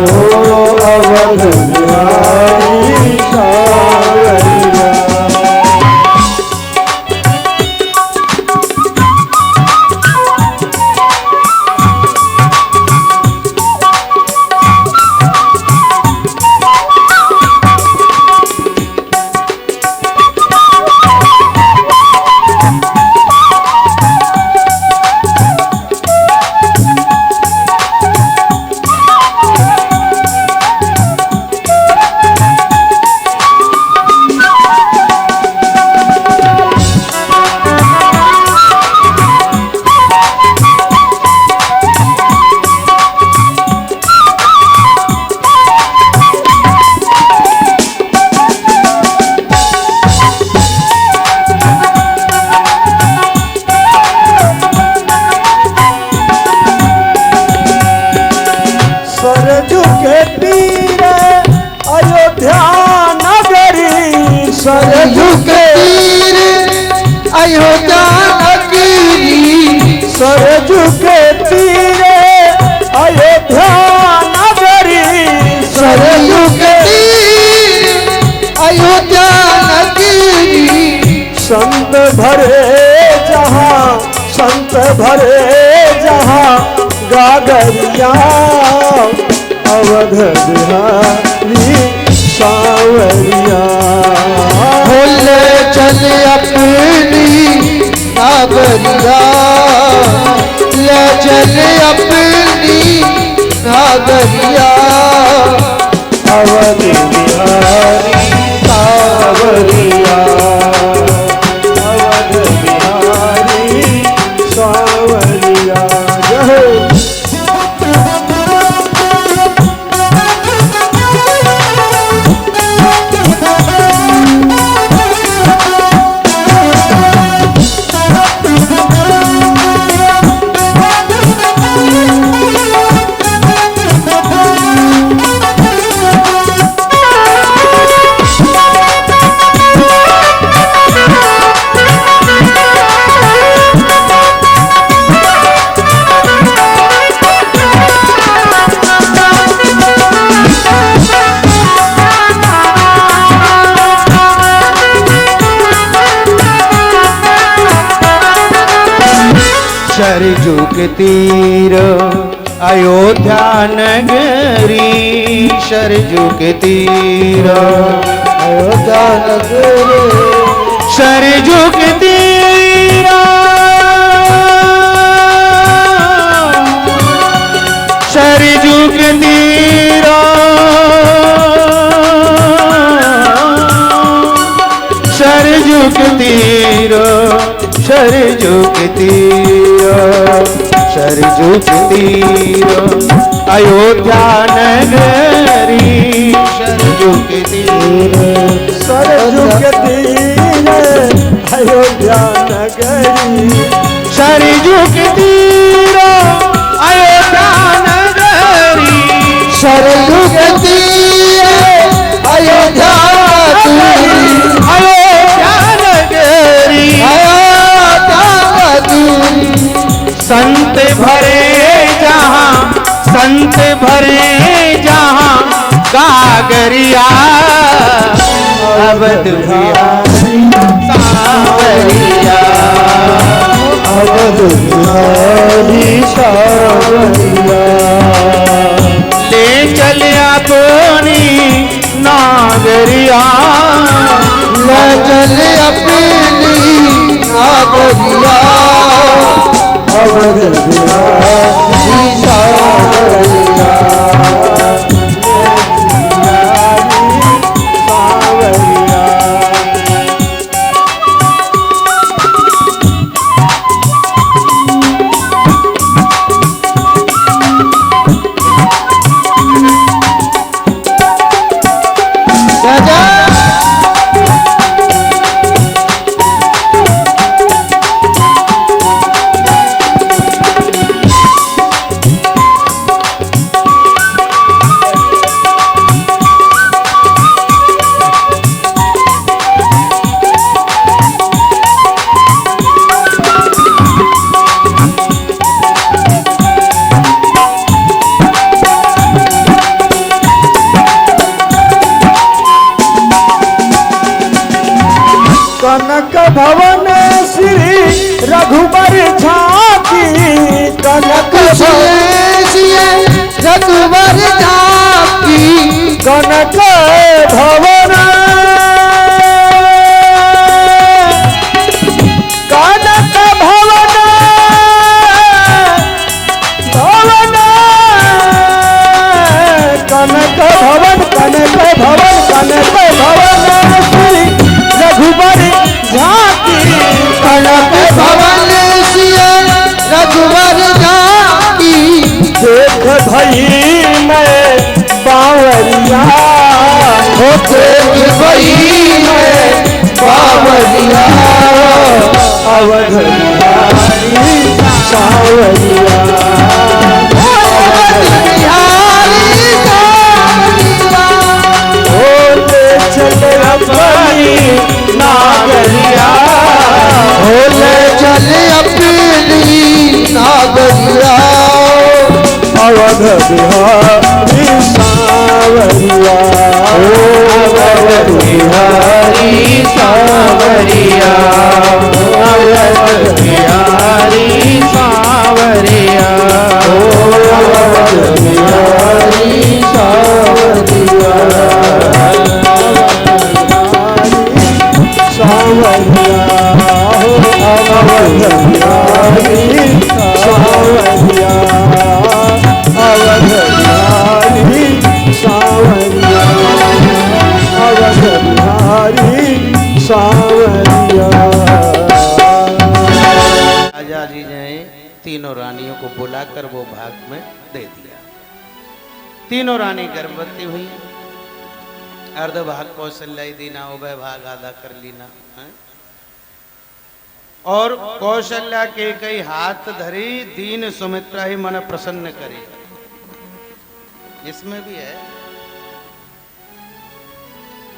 अवध बिहारी सांवरिया। सरयू के तीर अयोध्या नगरी, सरयू के तीर अयोध्या नगरी, सरयू के तीर अयोध्या नगरी। संत भरे जहाँ, संत भरे जहाँ गागरिया अवध बिहारी सांवरिया। ले चल अपनी नागरिया, ले चल अपनी नागरिया अवध बिहारी सांवरिया, अवध बिहारी सांवरिया। सरजू के तीर अयोध्या नगरी, सरजू के तीर अयोध्या नगरी, सरजू के तीर सरजू के तीर सरजू के तीर सरजू के तीर सरजू के तीर अयोध्या नगरी, सरजू के तीर सरजू के तीर अयोध्या नगरी, सरजू के तीर अयोध्या नगरी, सरजू के तीर अयोध्या नगरी, अयोध्या नगरी, अयोध्या नगरी। संत भरे जहाँ, संत भरे जहाँ कागरिया, अवध बिहारी सावरिया, अवध बिहारी सावरिया। ले चल अपनी नागरिया, ले चल अपनी नागरिया, अवध बिहारी सावरिया, कनक भवन श्री रघुबर झांकी, कनक रघुबर झांकी, कनक भवन कनक भवन भवन कनक भवन कनक भवन कनक भवन श्री रघुबर झांकी, कनक भवन रघुबर झांकी। देख भई मैं बावरिया, हो देख भई मैं बावरिया, अवध बिहारी सावरिया, अवध बिहारी सावरिया। बोले चल अपनी नागरिया, बोले चल अपनी नागरिया, अवध बिहारी सावरिया, अवध बिहारी सावरिया, अवध बिहारी सावरिया, अवध बिहारी सावरिया, सावरिया, अवध बिहारी सावरिया, अवध बिहारी सावरिया, अवध बिहारी सावरिया। राजा जी ने तीनों रानियों को बुलाकर वो भाग में दे दिया। तीनों रानी गर्भवती हुई, अर्ध भाग कौशल्या दीना, उभय भाग आधा कर लीना है? और कौशल्या के कई हाथ धरी, दीन सुमित्रा ही मन प्रसन्न करे। इसमें भी है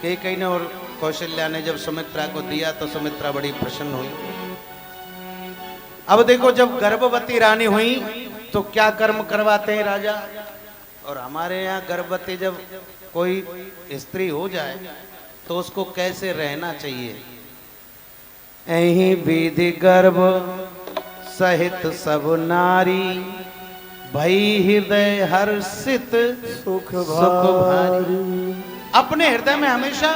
कि कई ने और कौशल्या ने जब सुमित्रा को दिया तो सुमित्रा बड़ी प्रसन्न हुई। अब देखो, जब गर्भवती रानी हुई तो क्या कर्म करवाते हैं राजा, और हमारे यहाँ गर्भवती जब कोई स्त्री हो जाए तो उसको कैसे रहना चाहिए। ऐही विधि गर्भ सहित सब नारी, भई हृदय हर्षित सुख भारी। अपने हृदय में हमेशा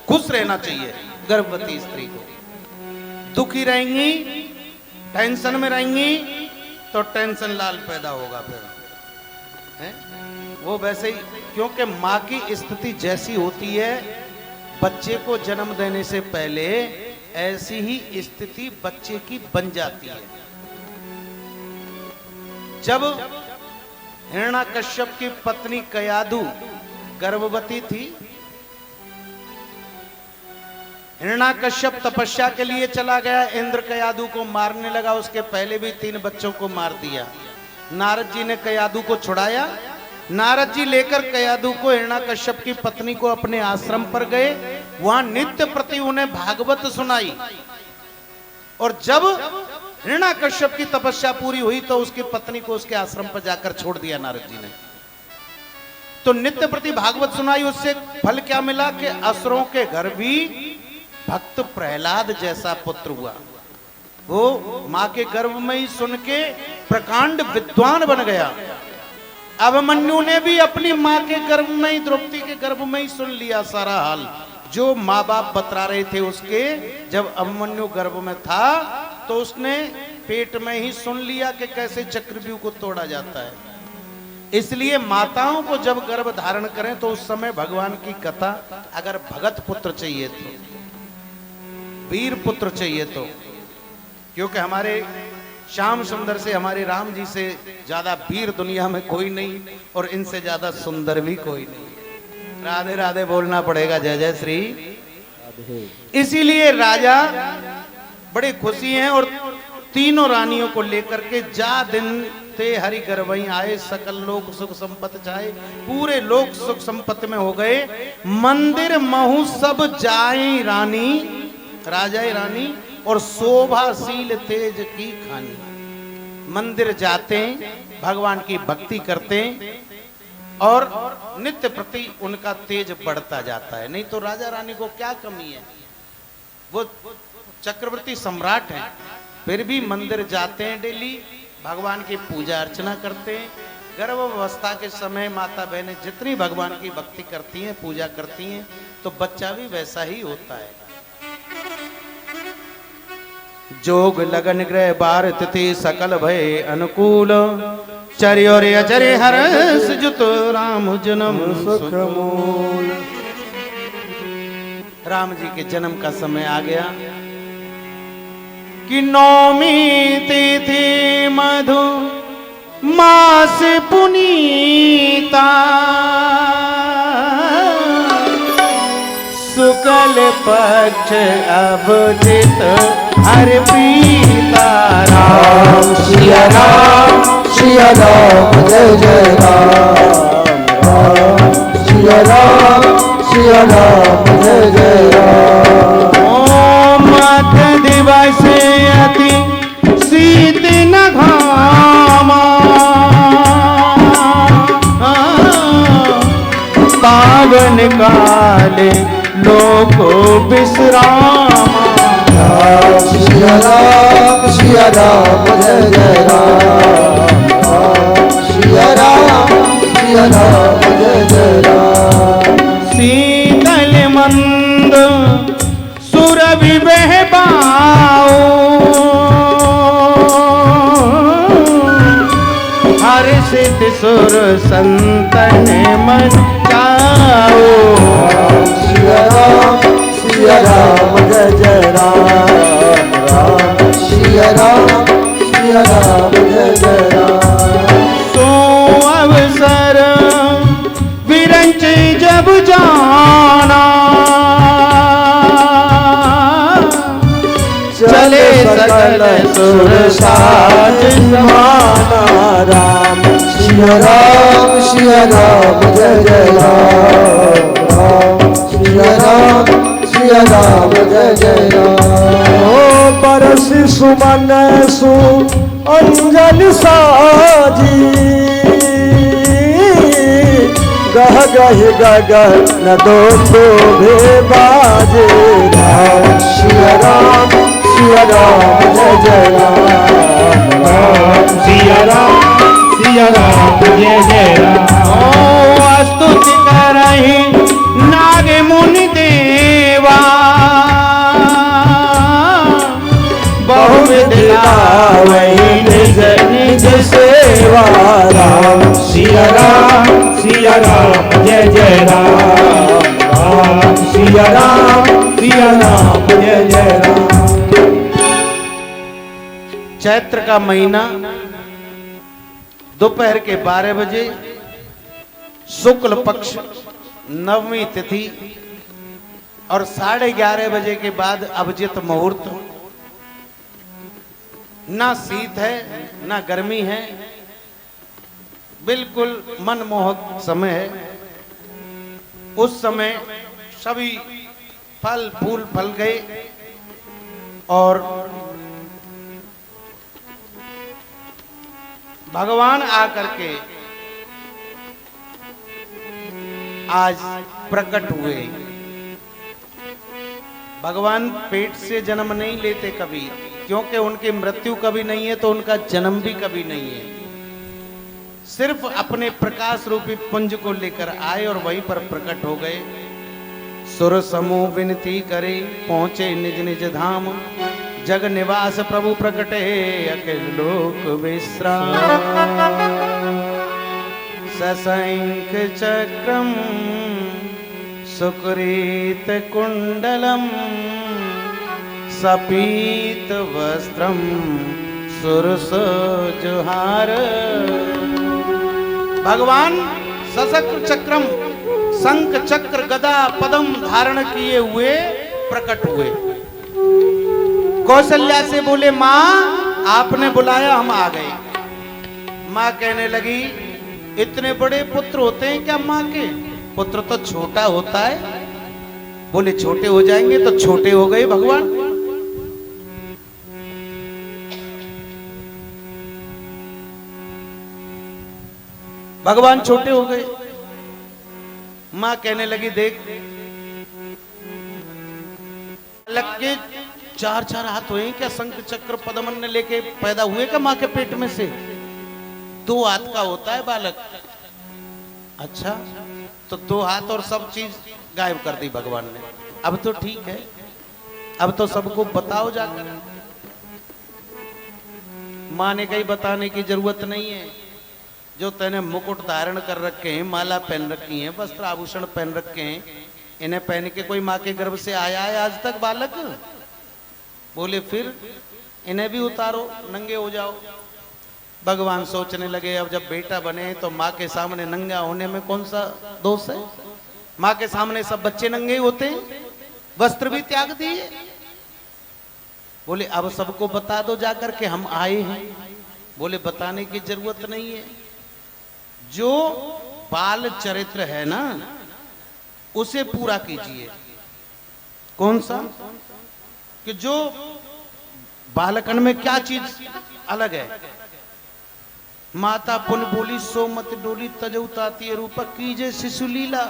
खुश रहना चाहिए गर्भवती स्त्री को। दुखी रहेंगी, टेंशन में रहेंगी तो टेंशन लाल पैदा होगा फिर है? वो वैसे ही, क्योंकि माँ की स्थिति जैसी होती है बच्चे को जन्म देने से पहले, ऐसी ही स्थिति बच्चे की बन जाती है। जब हिरण्याकश्यप की पत्नी कयादु गर्भवती थी, हिरण्याकश्यप तपस्या के लिए चला गया, इंद्र कयादु को मारने लगा, उसके पहले भी 3 बच्चों को मार दिया। नारद जी ने कयादु को छुड़ाया। नारद जी लेकर कयादु को, हिरण्याकश्यप की पत्नी को अपने आश्रम पर गए, वहां नित्य प्रति उन्हें भागवत सुनाई। और जब हिरण्याकश्यप की तपस्या पूरी हुई तो उसकी पत्नी को उसके आश्रम पर जाकर छोड़ दिया नारद जी ने। तो नित्य प्रति भागवत सुनाई, उससे फल क्या मिला कि असुरों के घर भी भक्त प्रहलाद जैसा पुत्र हुआ। वो मां के गर्भ में ही सुन के प्रकांड विद्वान बन गया। अभिमन्यु ने भी अपनी मां के गर्भ में ही, द्रौपदी के गर्भ में ही सुन लिया सारा हाल जो माँ बाप बतला रहे थे उसके। जब अभिमन्यु गर्भ में था तो उसने पेट में ही सुन लिया कि कैसे चक्रव्यूह को तोड़ा जाता है। इसलिए माताओं को जब गर्भ धारण करें तो उस समय भगवान की कथा, अगर भगत पुत्र चाहिए तो, वीर पुत्र चाहिए तो, क्योंकि हमारे श्याम सुंदर से, हमारे राम जी से ज्यादा वीर दुनिया में कोई नहीं और इनसे ज्यादा सुंदर भी कोई नहीं। राधे राधे बोलना पड़ेगा, जय जय श्री। इसीलिए राजा बड़े खुशी हैं और तीनों रानियों को लेकर के जा दिन ते हरि गर्भई आए, सकल लोक सुख संपत्ति चाहे। पूरे लोक सुख संपत्ति में हो गए। मंदिर महु सब जाए रानी, राजाए रानी, और शोभाशील तेज की खानी। मंदिर जाते, भगवान की भक्ति करते और नित्य प्रति उनका तेज बढ़ता जाता है। नहीं तो राजा रानी को क्या कमी है, वो चक्रवर्ती सम्राट हैं, फिर भी मंदिर जाते हैं, डेली भगवान की पूजा अर्चना करते हैं। गर्भावस्था के समय माता बहनें जितनी भगवान की भक्ति करती हैं, पूजा करती हैं, तो बच्चा भी वैसा ही होता है। जोग लगन ग्रह बार तिथि सकल भय अनुकूल, चर्य और अचर्य हर्ष जुत राम जन्म सुख मूल। राम जी के जन्म का समय आ गया कि नौमी तिथि मधु मास पुनीता, शुक्ल पक्ष अवधित हरि प्रीता। राम सिया राम जय जय राम, राम सिया राम जय जय राम। ओम मत दिवस अति शीत न घामा, पावन काले लोको विश्रामा। राम सिया राम जय जय राम, राम सिया राम जय जय राम। शीतल मंद सुरभि बहबाओ, हर्षित सुर संतन मन जाओ। सिया राम जय जय राम, राम सिया राम जय जय राम। सो अवसर विरंच जब जाना, चले सकल सुर साज समाना। राम सिया राम जय जय राम, राम सिया राम जय जय राम। ओ बरस सुमन सु अंजन साजी, गह गह गगन दो भे बाजे। राम सिया राम सिया राम जय जय राम राम सिया राम जय जय राम। ओ स्तुति करहि नाग मुनि देवा बहुविध गावै निज निज सेवा राम सिया राम जय जय राम राम सिया राम जय जय राम। चैत्र का महीना दोपहर के 12 बजे शुक्ल पक्ष नवमी तिथि और 11:30 बजे के बाद अभिजित मुहूर्त। ना शीत है ना गर्मी है, बिल्कुल मनमोहक समय है। उस समय सभी फल फूल फल गए और भगवान आकर के आज प्रकट हुए। भगवान पेट से जन्म नहीं लेते कभी, क्योंकि उनकी मृत्यु कभी नहीं है तो उनका जन्म भी कभी नहीं है। सिर्फ अपने प्रकाश रूपी पुंज को लेकर आए और वहीं पर प्रकट हो गए। सुर समूह विनती करे पहुंचे निज निज धाम, जग निवास प्रभु प्रकटे अखिल लोक विश्राम। सशंख चक्रम सुकृत कुंडलम सपीत वस्त्रम सुरसोजुहार। भगवान सशंख चक्रम शंख चक्र गदा पदम धारण किए हुए प्रकट हुए। कौशल्या से बोले माँ आपने बुलाया हम आ गए। माँ कहने लगी इतने बड़े पुत्र होते हैं क्या माँ के? पुत्र तो छोटा होता है। बोले छोटे हो जाएंगे तो छोटे हो गए भगवान। भगवान छोटे हो गए। माँ कहने लगी देख लग के 4 हाथ हुए क्या? शंख चक्र पद्मन लेके पैदा हुए क्या माँ के पेट में से? 2 हाथ का होता है बालक। अच्छा तो 2 हाथ और सब चीज गायब कर दी भगवान ने। अब तो ठीक है, अब तो सबको बताओ जाकर। माँ ने कही बताने की जरूरत नहीं है। जो तेने मुकुट धारण कर रखे हैं, माला पहन रखी है, वस्त्र आभूषण पहन रखे हैं, इन्हें पहन के कोई माँ के गर्भ से आया है आज तक बालक? बोले फिर इन्हें भी उतारो, नंगे हो जाओ। भगवान सोचने लगे अब जब बेटा बने तो माँ के सामने नंगा होने में कौन सा दोष है? माँ के सामने सब बच्चे नंगे होते हैं, वस्त्र भी त्याग दिए। बोले अब सबको बता दो जाकर के हम आए हैं। बोले बताने की जरूरत नहीं है। जो बाल चरित्र है ना उसे पूरा कीजिए। कौन सा? कि जो बालकन में क्या चीज अलग है? माता पुन बोली सो मत डोली तजउताती रूपक कीजे शिशु लीला।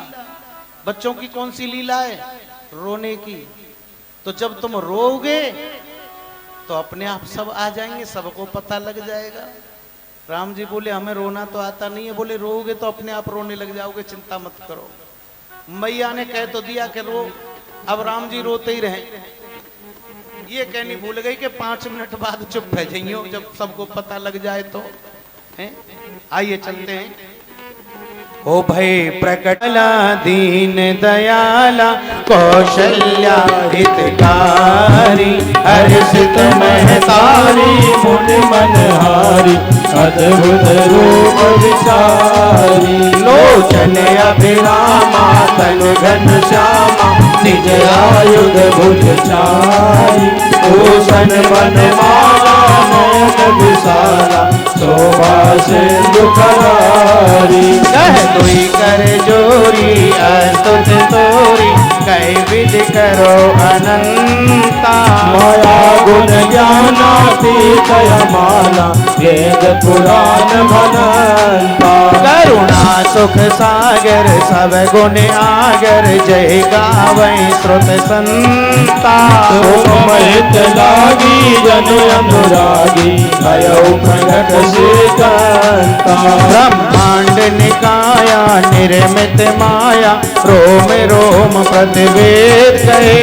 बच्चों की कौन सी लीला है? रोने की। तो जब तुम रोओगे तो अपने आप सब आ जाएंगे, सबको पता लग जाएगा। राम जी बोले हमें रोना तो आता नहीं है। बोले रोओगे तो अपने आप रोने लग जाओगे, चिंता मत करो। मैया ने कह तो दिया कि रो, अब राम जी रोते ही रहे। ये कहनी भूल गई कि 5 मिनट बाद चुप रह जाइयो जब सबको पता लग जाए तो। आइए चलते हैं। ओ भय प्रकटला दीन दयाला कौशल्या हितकारी, हर्षित महतारी मुन मनहारी, अद्भुत रूप विचारी। लोचन अभिरामा तनु घन श्यामा, निज आयुध भुज चारी। भूषण मन माला नयन विशाला, शोभा सिंधु करारी। कह दुई कर जोरी अस्तुत तोरी, कई विधि करो अनंता। माया गुण ज्ञानातीत माला वेद पुराण भनंता करुणा सुख सागर सब गुण आगर जय गावै श्रुत संता महित लागी जन अनुरागी भयो प्रगट श्रीकांता ब्रह्मांड निकाया निर्मित माया रोम रोम प्रतिवेद कहे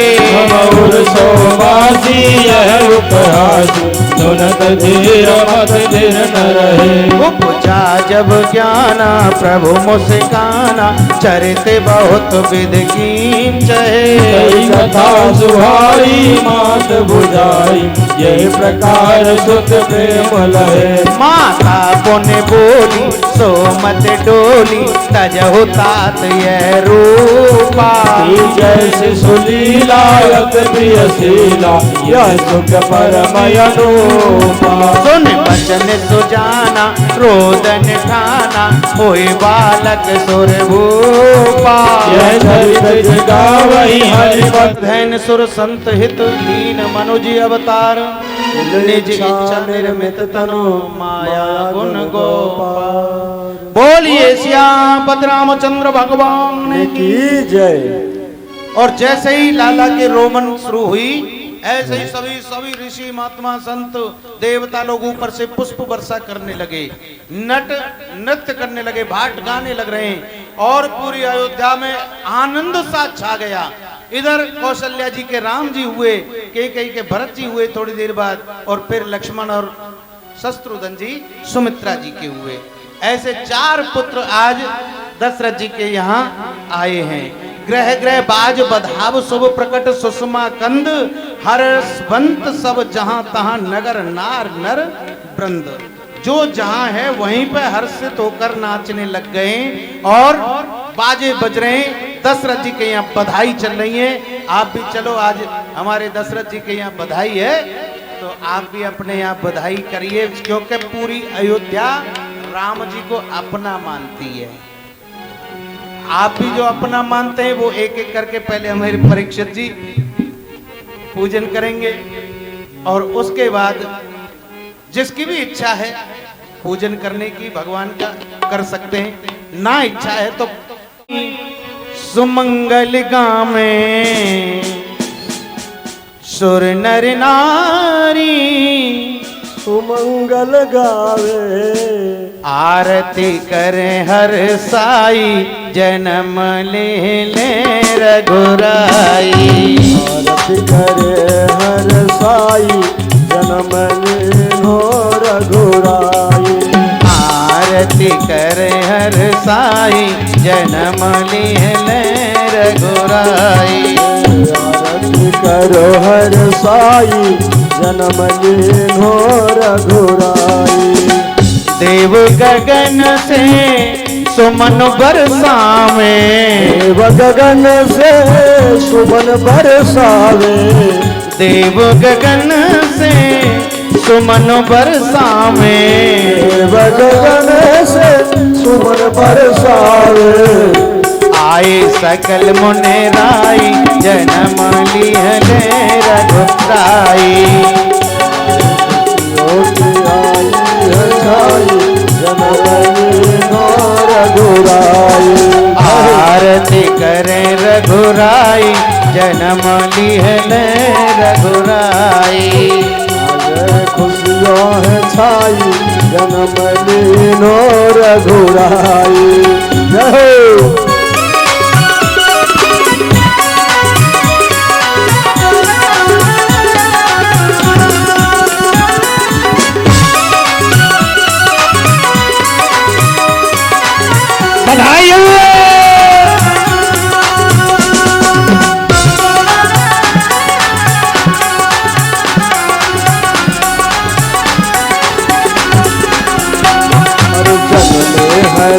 मौर सोवासी यह उपहासी सुनत धीर मत धीर न रहे उपजा जब ज्ञाना प्रभु मुस्काना चरित बहुत विध कीम चहे कई कथा सुहाई मात बुझाई यही प्रकार सुत प्रेम लहे माता पुण्य बोली सो मत डोली तजहु तात यह रूपा जैसे सुलीला यत प्रियशीला यह सुख परम अनुपा सुन बचन सुजाना रोदन ठाना होए बालक सुर भूपा यह चरित गावई हरिभक्त धैन सुर संत हित दीन मनुज अवतार निज इच्छा निर्मित तनु माया गुण गोपाल बोलिए श्यामपद रामचंद्र भगवान की जय। और जैसे ही लाला के रोमन शुरू हुई ऐसे ही सभी ऋषि महात्मा संत देवता लोग ऊपर से पुष्प वर्षा करने लगे, नृत्य करने लगे, भाट गाने लग रहे हैं और पूरी अयोध्या में आनंद सा छा गया। इधर कौशल्या जी के राम जी हुए, कैकेयी के भरत जी हुए थोड़ी देर बाद, और फिर लक्ष्मण और शत्रुघ्न जी सुमित्रा जी के हुए। ऐसे 4 पुत्र आज दशरथ जी के यहाँ आए हैं। ग्रह ग्रह बाज बधाव शुभ प्रकट सुषमा कंद हर्षवंत सब जहां तहां नगर नार नर वृंद। जो जहां है वहीं पे हर्षित होकर नाचने लग गए और बाजे बज रहे हैं। दशरथ जी के यहाँ बधाई चल रही है। आप भी चलो, आज हमारे दशरथ जी के यहाँ बधाई है तो आप भी अपने यहाँ बधाई करिए, क्योंकि पूरी अयोध्या राम जी को अपना मानती है। आप भी जो अपना मानते हैं वो एक एक करके पहले हमारे परीक्षित जी पूजन करेंगे और उसके बाद जिसकी भी इच्छा है पूजन करने की भगवान का कर सकते हैं, ना इच्छा है तो सुमंगल गामे सुर नर नारी सुमंगल गावे आरती करे हर साई जन्म ले रघुराई। आरती करे हर साई जन्म लो रघुराई। आरती करे हर साई जन्म ले रघुराई। आरती करो हर साई जन्म लो रघुराई। देव गगन से सुमन बरसावे, देव गगन से सुमन बरसावे। देव गगन से सुमन बरसावे। देव गगन से सुमन बरसावे। आए सकल मुने राई जन्म लिहले रघुराई। आरती करे रघुराई जन्म लिहले रघुराई। खुशियों है छाई जन्म लीनो रघुराई। जय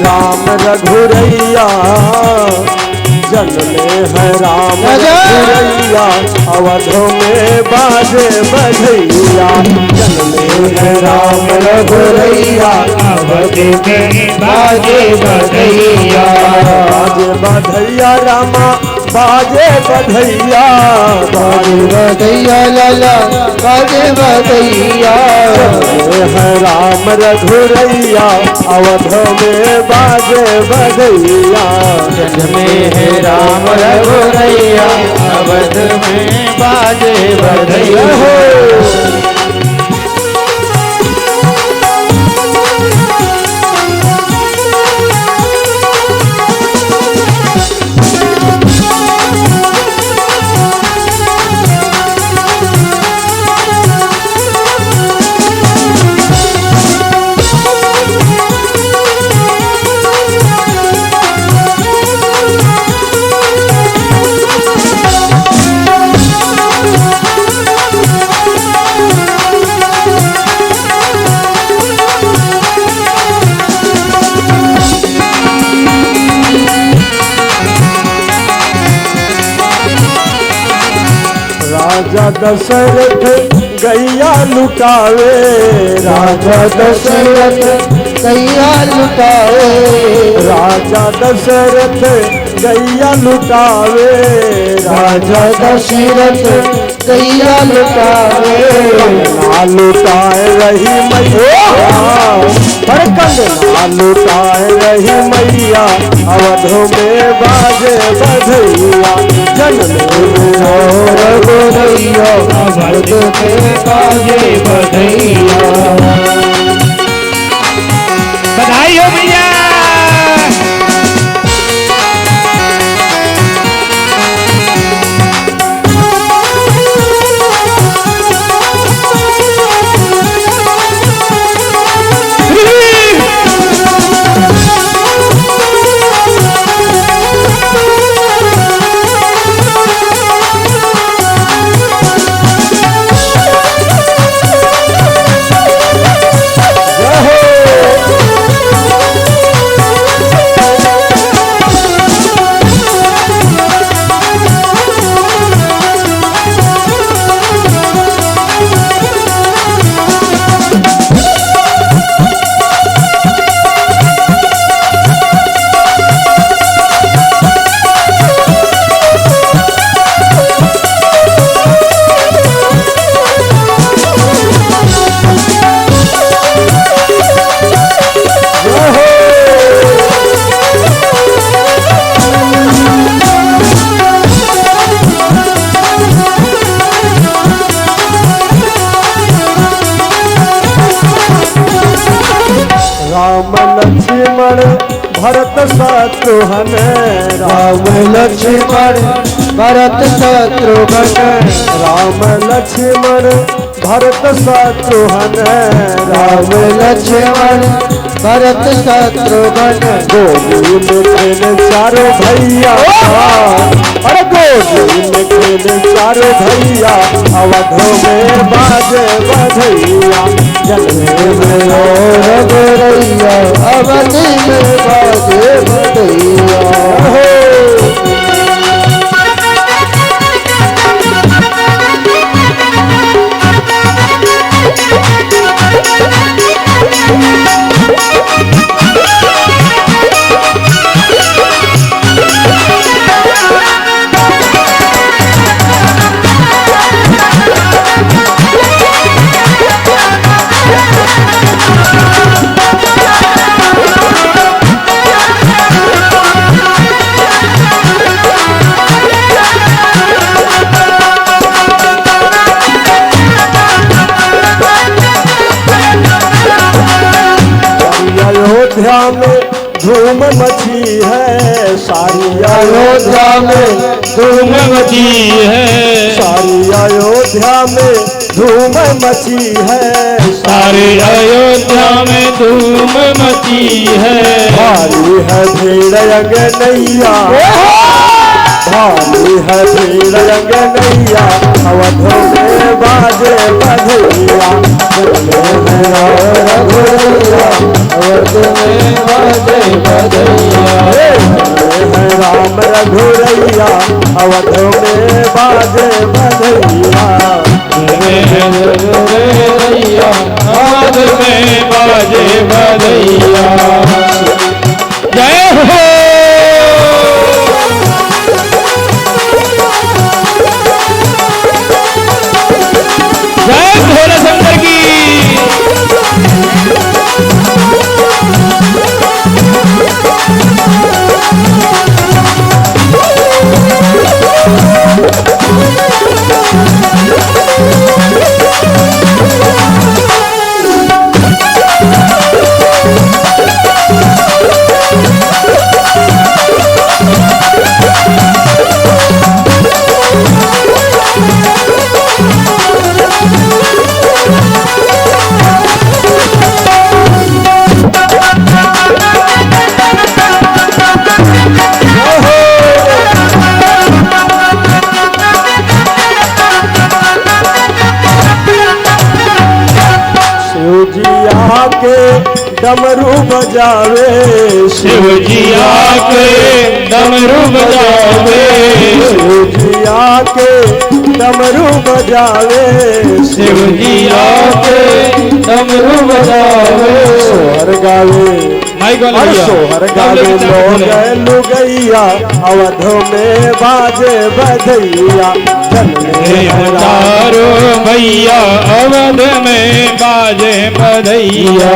राम रघुरैया जन्मे है राम रघुरैया। अवधों में बाजे बधैया जन्मे है राम रघुरैया। अवधि में बाजे बधैया बाजे बधैया रामा बाजे बधैया बाजे बधैया लाला बाजे बधैया है राम रघुरैया अवध में बाजे बधैया में है राम रघुरैया अवध में बाजे बधैया राजा दशरथ गैया लुटावे राजा दशरथ गैया लुटावे राजा दशरथ गैया लुटावे राजा दशरथ गैया लुटावे ना लुटाए रही मैया ना लुटाए रही मैया अवध में बाजे बधैया रघुरैया अवध में बाजे बधैया। बधाई हो भैया। राम लक्ष्मण भरत शत्रुघ्न राम लक्ष्मण भरत शत्रुघ्न राम लक्ष्मण भरत शत्रुघ्न राम लक्ष्मण भरत शत्रुघ्न गोदी में खेल चारों भैया अरे गोदी में खेल चारों भैया अवध में बाजे बधैया रघुरैया अवध में बाजे बधैया। अयोध्या में धूम मची है सारी अयोध्या में धूम मची है सारी अयोध्या में धूम मची है सारी अयोध्या में धूम मची है भारी है भीड़ अंगनैया भारी है भीड़ अंगनैया अवध में बाजे बधैया रघुरैया अवध में बाजे बधैया। है राम रघुरैया अवध में बाजे बधैया रघुरैया अवध में बाजे बधैया। जय हो डमरू बजावे शिव जी आके डमरू बजावे शिव जी आके डमरू बजावे शिव जी आके डमरू बजावे सोहर गावे सोहर गावे लोग लुगैया अवध में बाजे बधैया हजारो भैया अवध में बाजे बधैया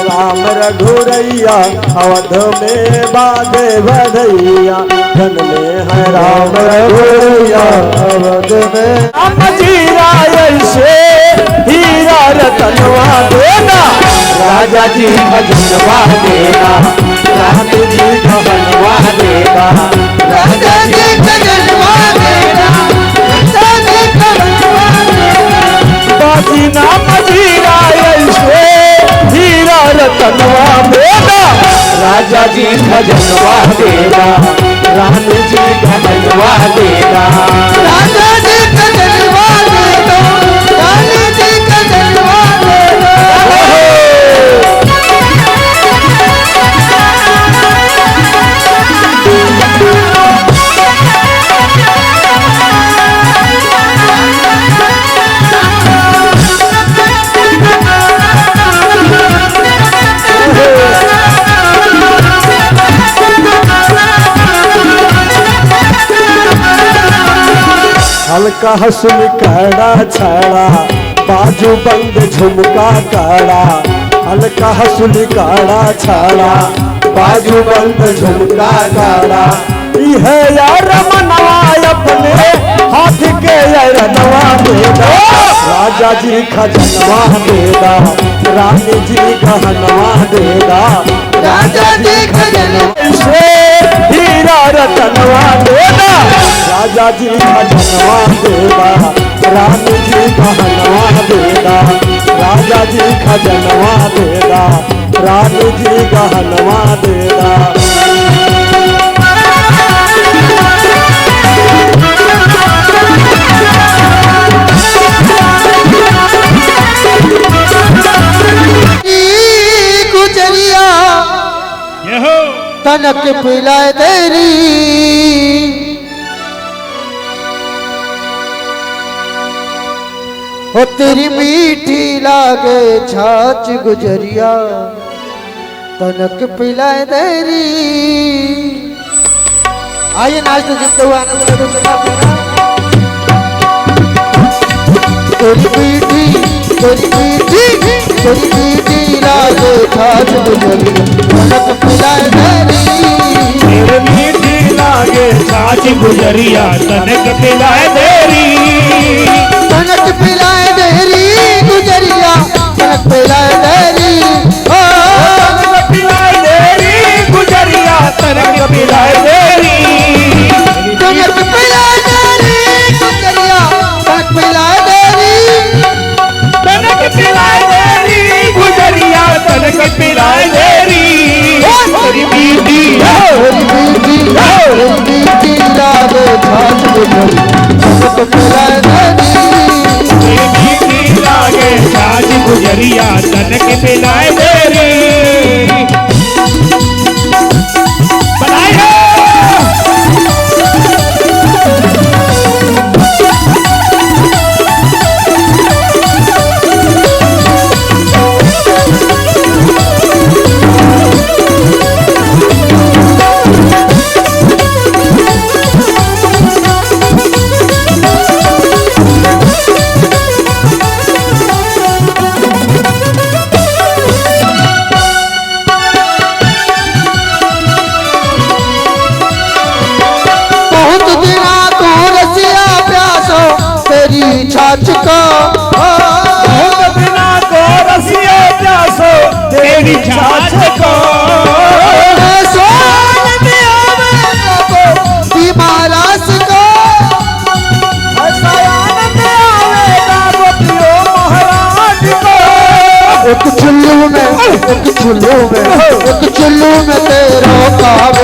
राम रघुरैया अवध में बाजे बधैया धन में है राम रघुरैया अवध में जीरा ऐसे हीरा रतनवा देना राजा जी भजनवा देना रानी जी भजनवा देना राजा जी भजनवा देना रानी भजनवा देना बाजी नाम जीरा ऐसे हीरा रतनवा देना राजा जी भजनवा देना रानी जी भजनवा देना राजा जी भजनवा देना रानी जी भजनवा देना हल्का हसन कड़ा छड़ा बाजू बंद झुमका कड़ा हल्का हसन कड़ा छड़ा बाजू बंद झुमका कड़ा है यार मनवा अपने हाथ के रनवा देदा राजा जी खजनवा देदा रानी जी गहनवा देदा राजा जी खजनवा से हीरा रतनवा देदा राजा जी खजनवा देदा रानी जी गहनवा देदा राजा जी खजनवा देदा रानी जी गहनवा देदा गुजरिया तनक पिलाए तेरी हो तेरी मीठी लागे छाछ गुजरिया तनक पिलाए तेरी आइए नाचते जितते हुए आनंद तेरी मीठी लागे छाछ गुजरिया तनक पिलाए तेरी तेरे मीठी लागे छाछ गुजरिया तनक पिलाए तेरी तनक पिलाए तेरी गुजरिया तनक पिलाए तेरी तनक पिलाए तेरी गुजरिया तनक पिलाए तेरी तनक पिलाए तेरी गुजरिया तनक पिलाए तेरी तनक पिलाए तेरी गुजरिया तनक पिलाए तेरी तेरी मीठी लागे छाछ गुजरिया तनक पिलाए तेरी तेरी मीठी लागे छाछ गुजरिया तनक पिलाए तेरी छाछ का बिना को रसिया प्यासो तेरी छाछ को सोन में आवे को बीमारास को सयान में आवेगा वो पियो महाराज को एक चुल्लू में तेरा काव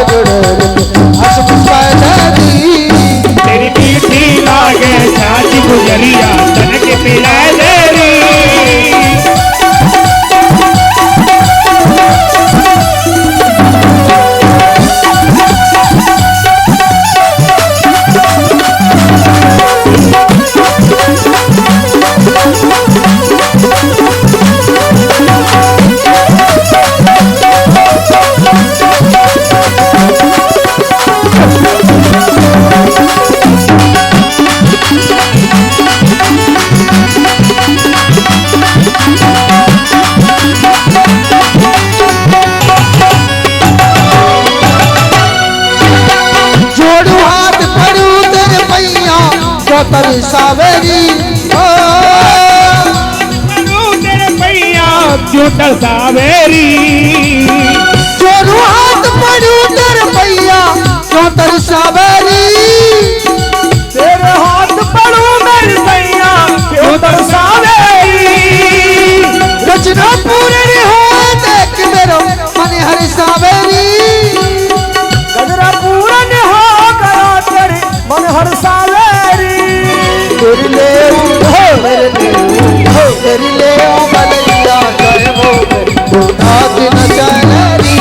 तेरी मीठी लागे छाछ गुजरिया तनक पिलाए तेरी चौतर सावेरी ओ तेरे पैया क्यों तरसावेरी जोरू हाथ पड़ू तेरे पैया चौतर सावेरी तेरे हाथ पड़ू मेरी पैया क्यों तरसावेरी रचना पूरे हो देख मेरो मन हर सावेरी गजरा पूरन हो गया तेरे मन हर सावेरी तेरी ले हो तेरी ले बलैया जय हो गोटा दिन चलरी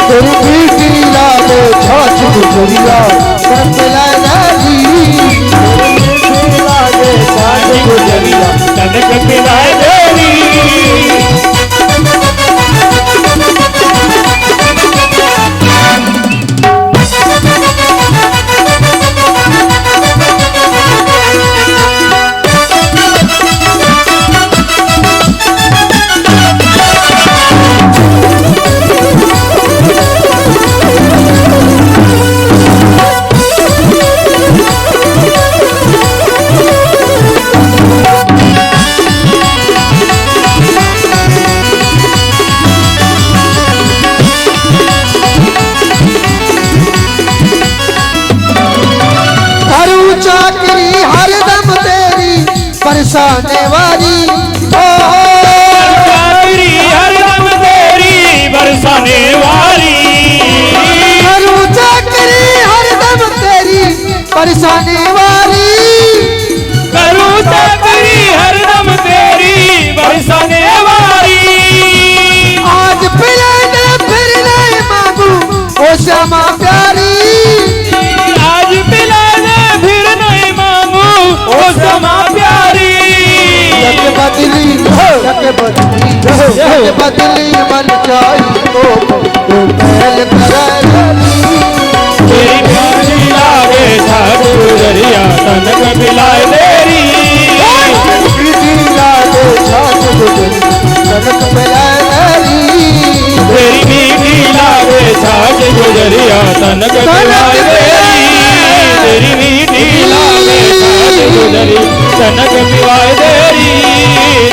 तेरी बीटी लागे छाछ गुजरिया कर पिलाई लागे साथ गुजरिया तनक पिलाए देरी बरसाने वाली ओ तेरी हरदम तेरी बरसाने वाली करूं चाकरी हरदम तेरी बरसाने वाली करूं चाकरी हरदम तेरी बरसाने वाली आज पिलाने फिर नहीं मांगू ओ श्यामा प्यारी आज पिलाने फिर नहीं मांगू ओ समा प्यारी बदली बदली मन चाहिए तो पहल करारी तेरी प्यारी लागे साथ गुजरिया तनक मिलाए देरी प्रीति लागे छाछ गुजरी तनक मिलाई तेरी मीठी लागे साथ गुजरिया तनक मिलाए देरी तेरी मीठी लागे साथ गुजरी तनक मिलाए देरी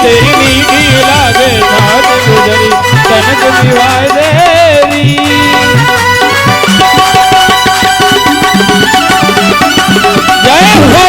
तेरी मीठी लागे साथ गुजरी तनक मिलाए देरी जय हो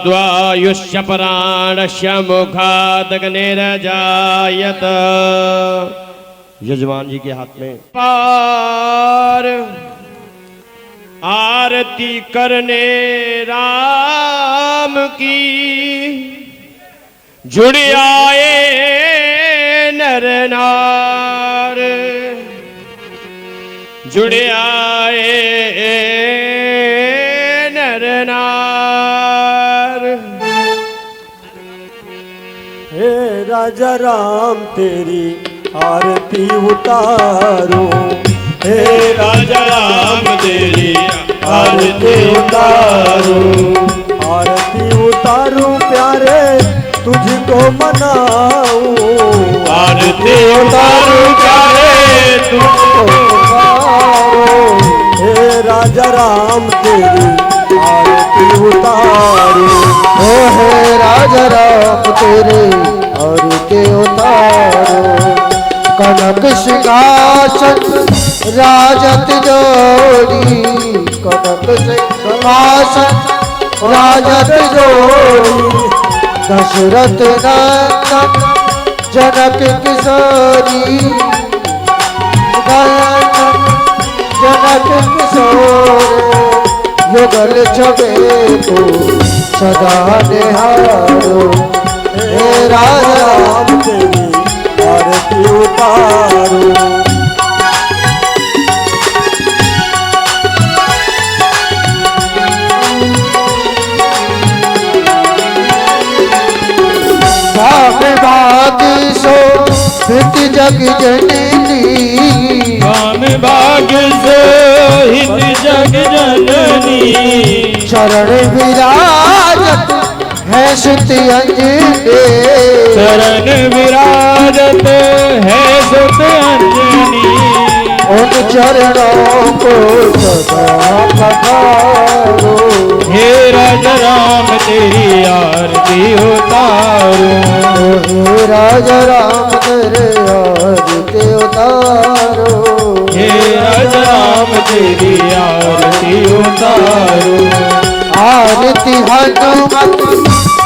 द्वायुष्य पराणस्य मुखादग्निरजायत। यजमान जी के हाथ में पार आरती करने राम की जुड़ आए नर नार, जुड़ आए नर नार। हे राजा राम तेरी आरती उतारो, हे राजा राम तेरी आरती उतारो, आरती तुमको मनाऊं आरती उतारू चाहे तुमको हे राजा राम तेरी आरती उतारू ओ हे राजा राम तेरे आरती उतारो कनक सिंहासन राजत जोड़ी कनक सिंहासन राजत जोड़ी दशरथ नंदन जनक किशोरी जनक किशोर युगल छबे को सदा निहारो हे राजा राम तेरी आरती उतारू भाग भाग सो हित जग जननी काम भाग्य से हित जग जननी चरण विराजत है सुत अंजनी शरण विराजत है सुत अंजनी उन चरणों को सदा पधारो हे राजा राम तेरी आरती उतारो हे राजा राम तेरे आरती उतारो हे राजा राम तेरी आरती उतारो आरती हनुमत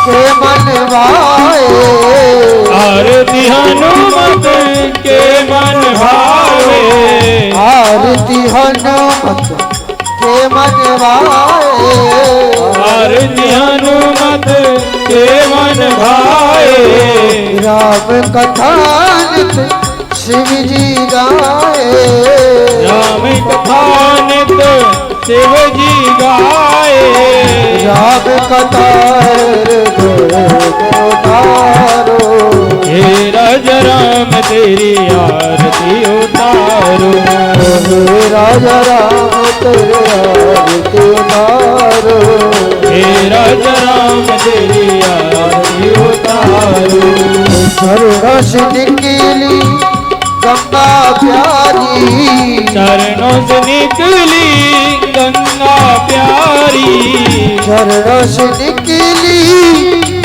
के मन भाए आरती हनुमत के मन भावे आरती हनुमत के मन भाए आरती हनुमत के मन भाए राम कथानित शिव जी गाए राम कथा नित शिव जी गाए राम कथा उतारो हे राजा राम तेरी आरती उतारो हे राजा राम तेरे आरती उतारो हे राजा राम तेरी आरती उतारो चरण से निकली गंगा प्यारी चरणों से निकली गंगा प्यारी चरण से निकली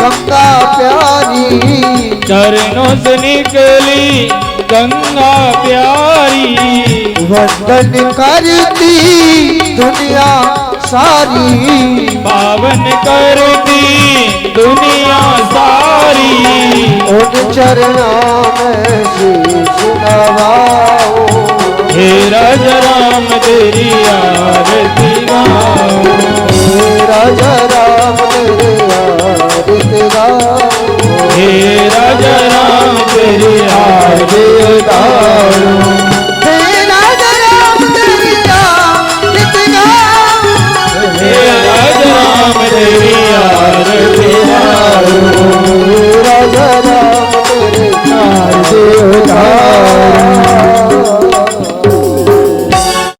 गंगा प्यारी चरणों से निकली गंगा प्यारी वंदन करती दुनिया सारी पावन करती दुनिया सारी उन चरणों में शीश नवाओ हे राजा राम तेरी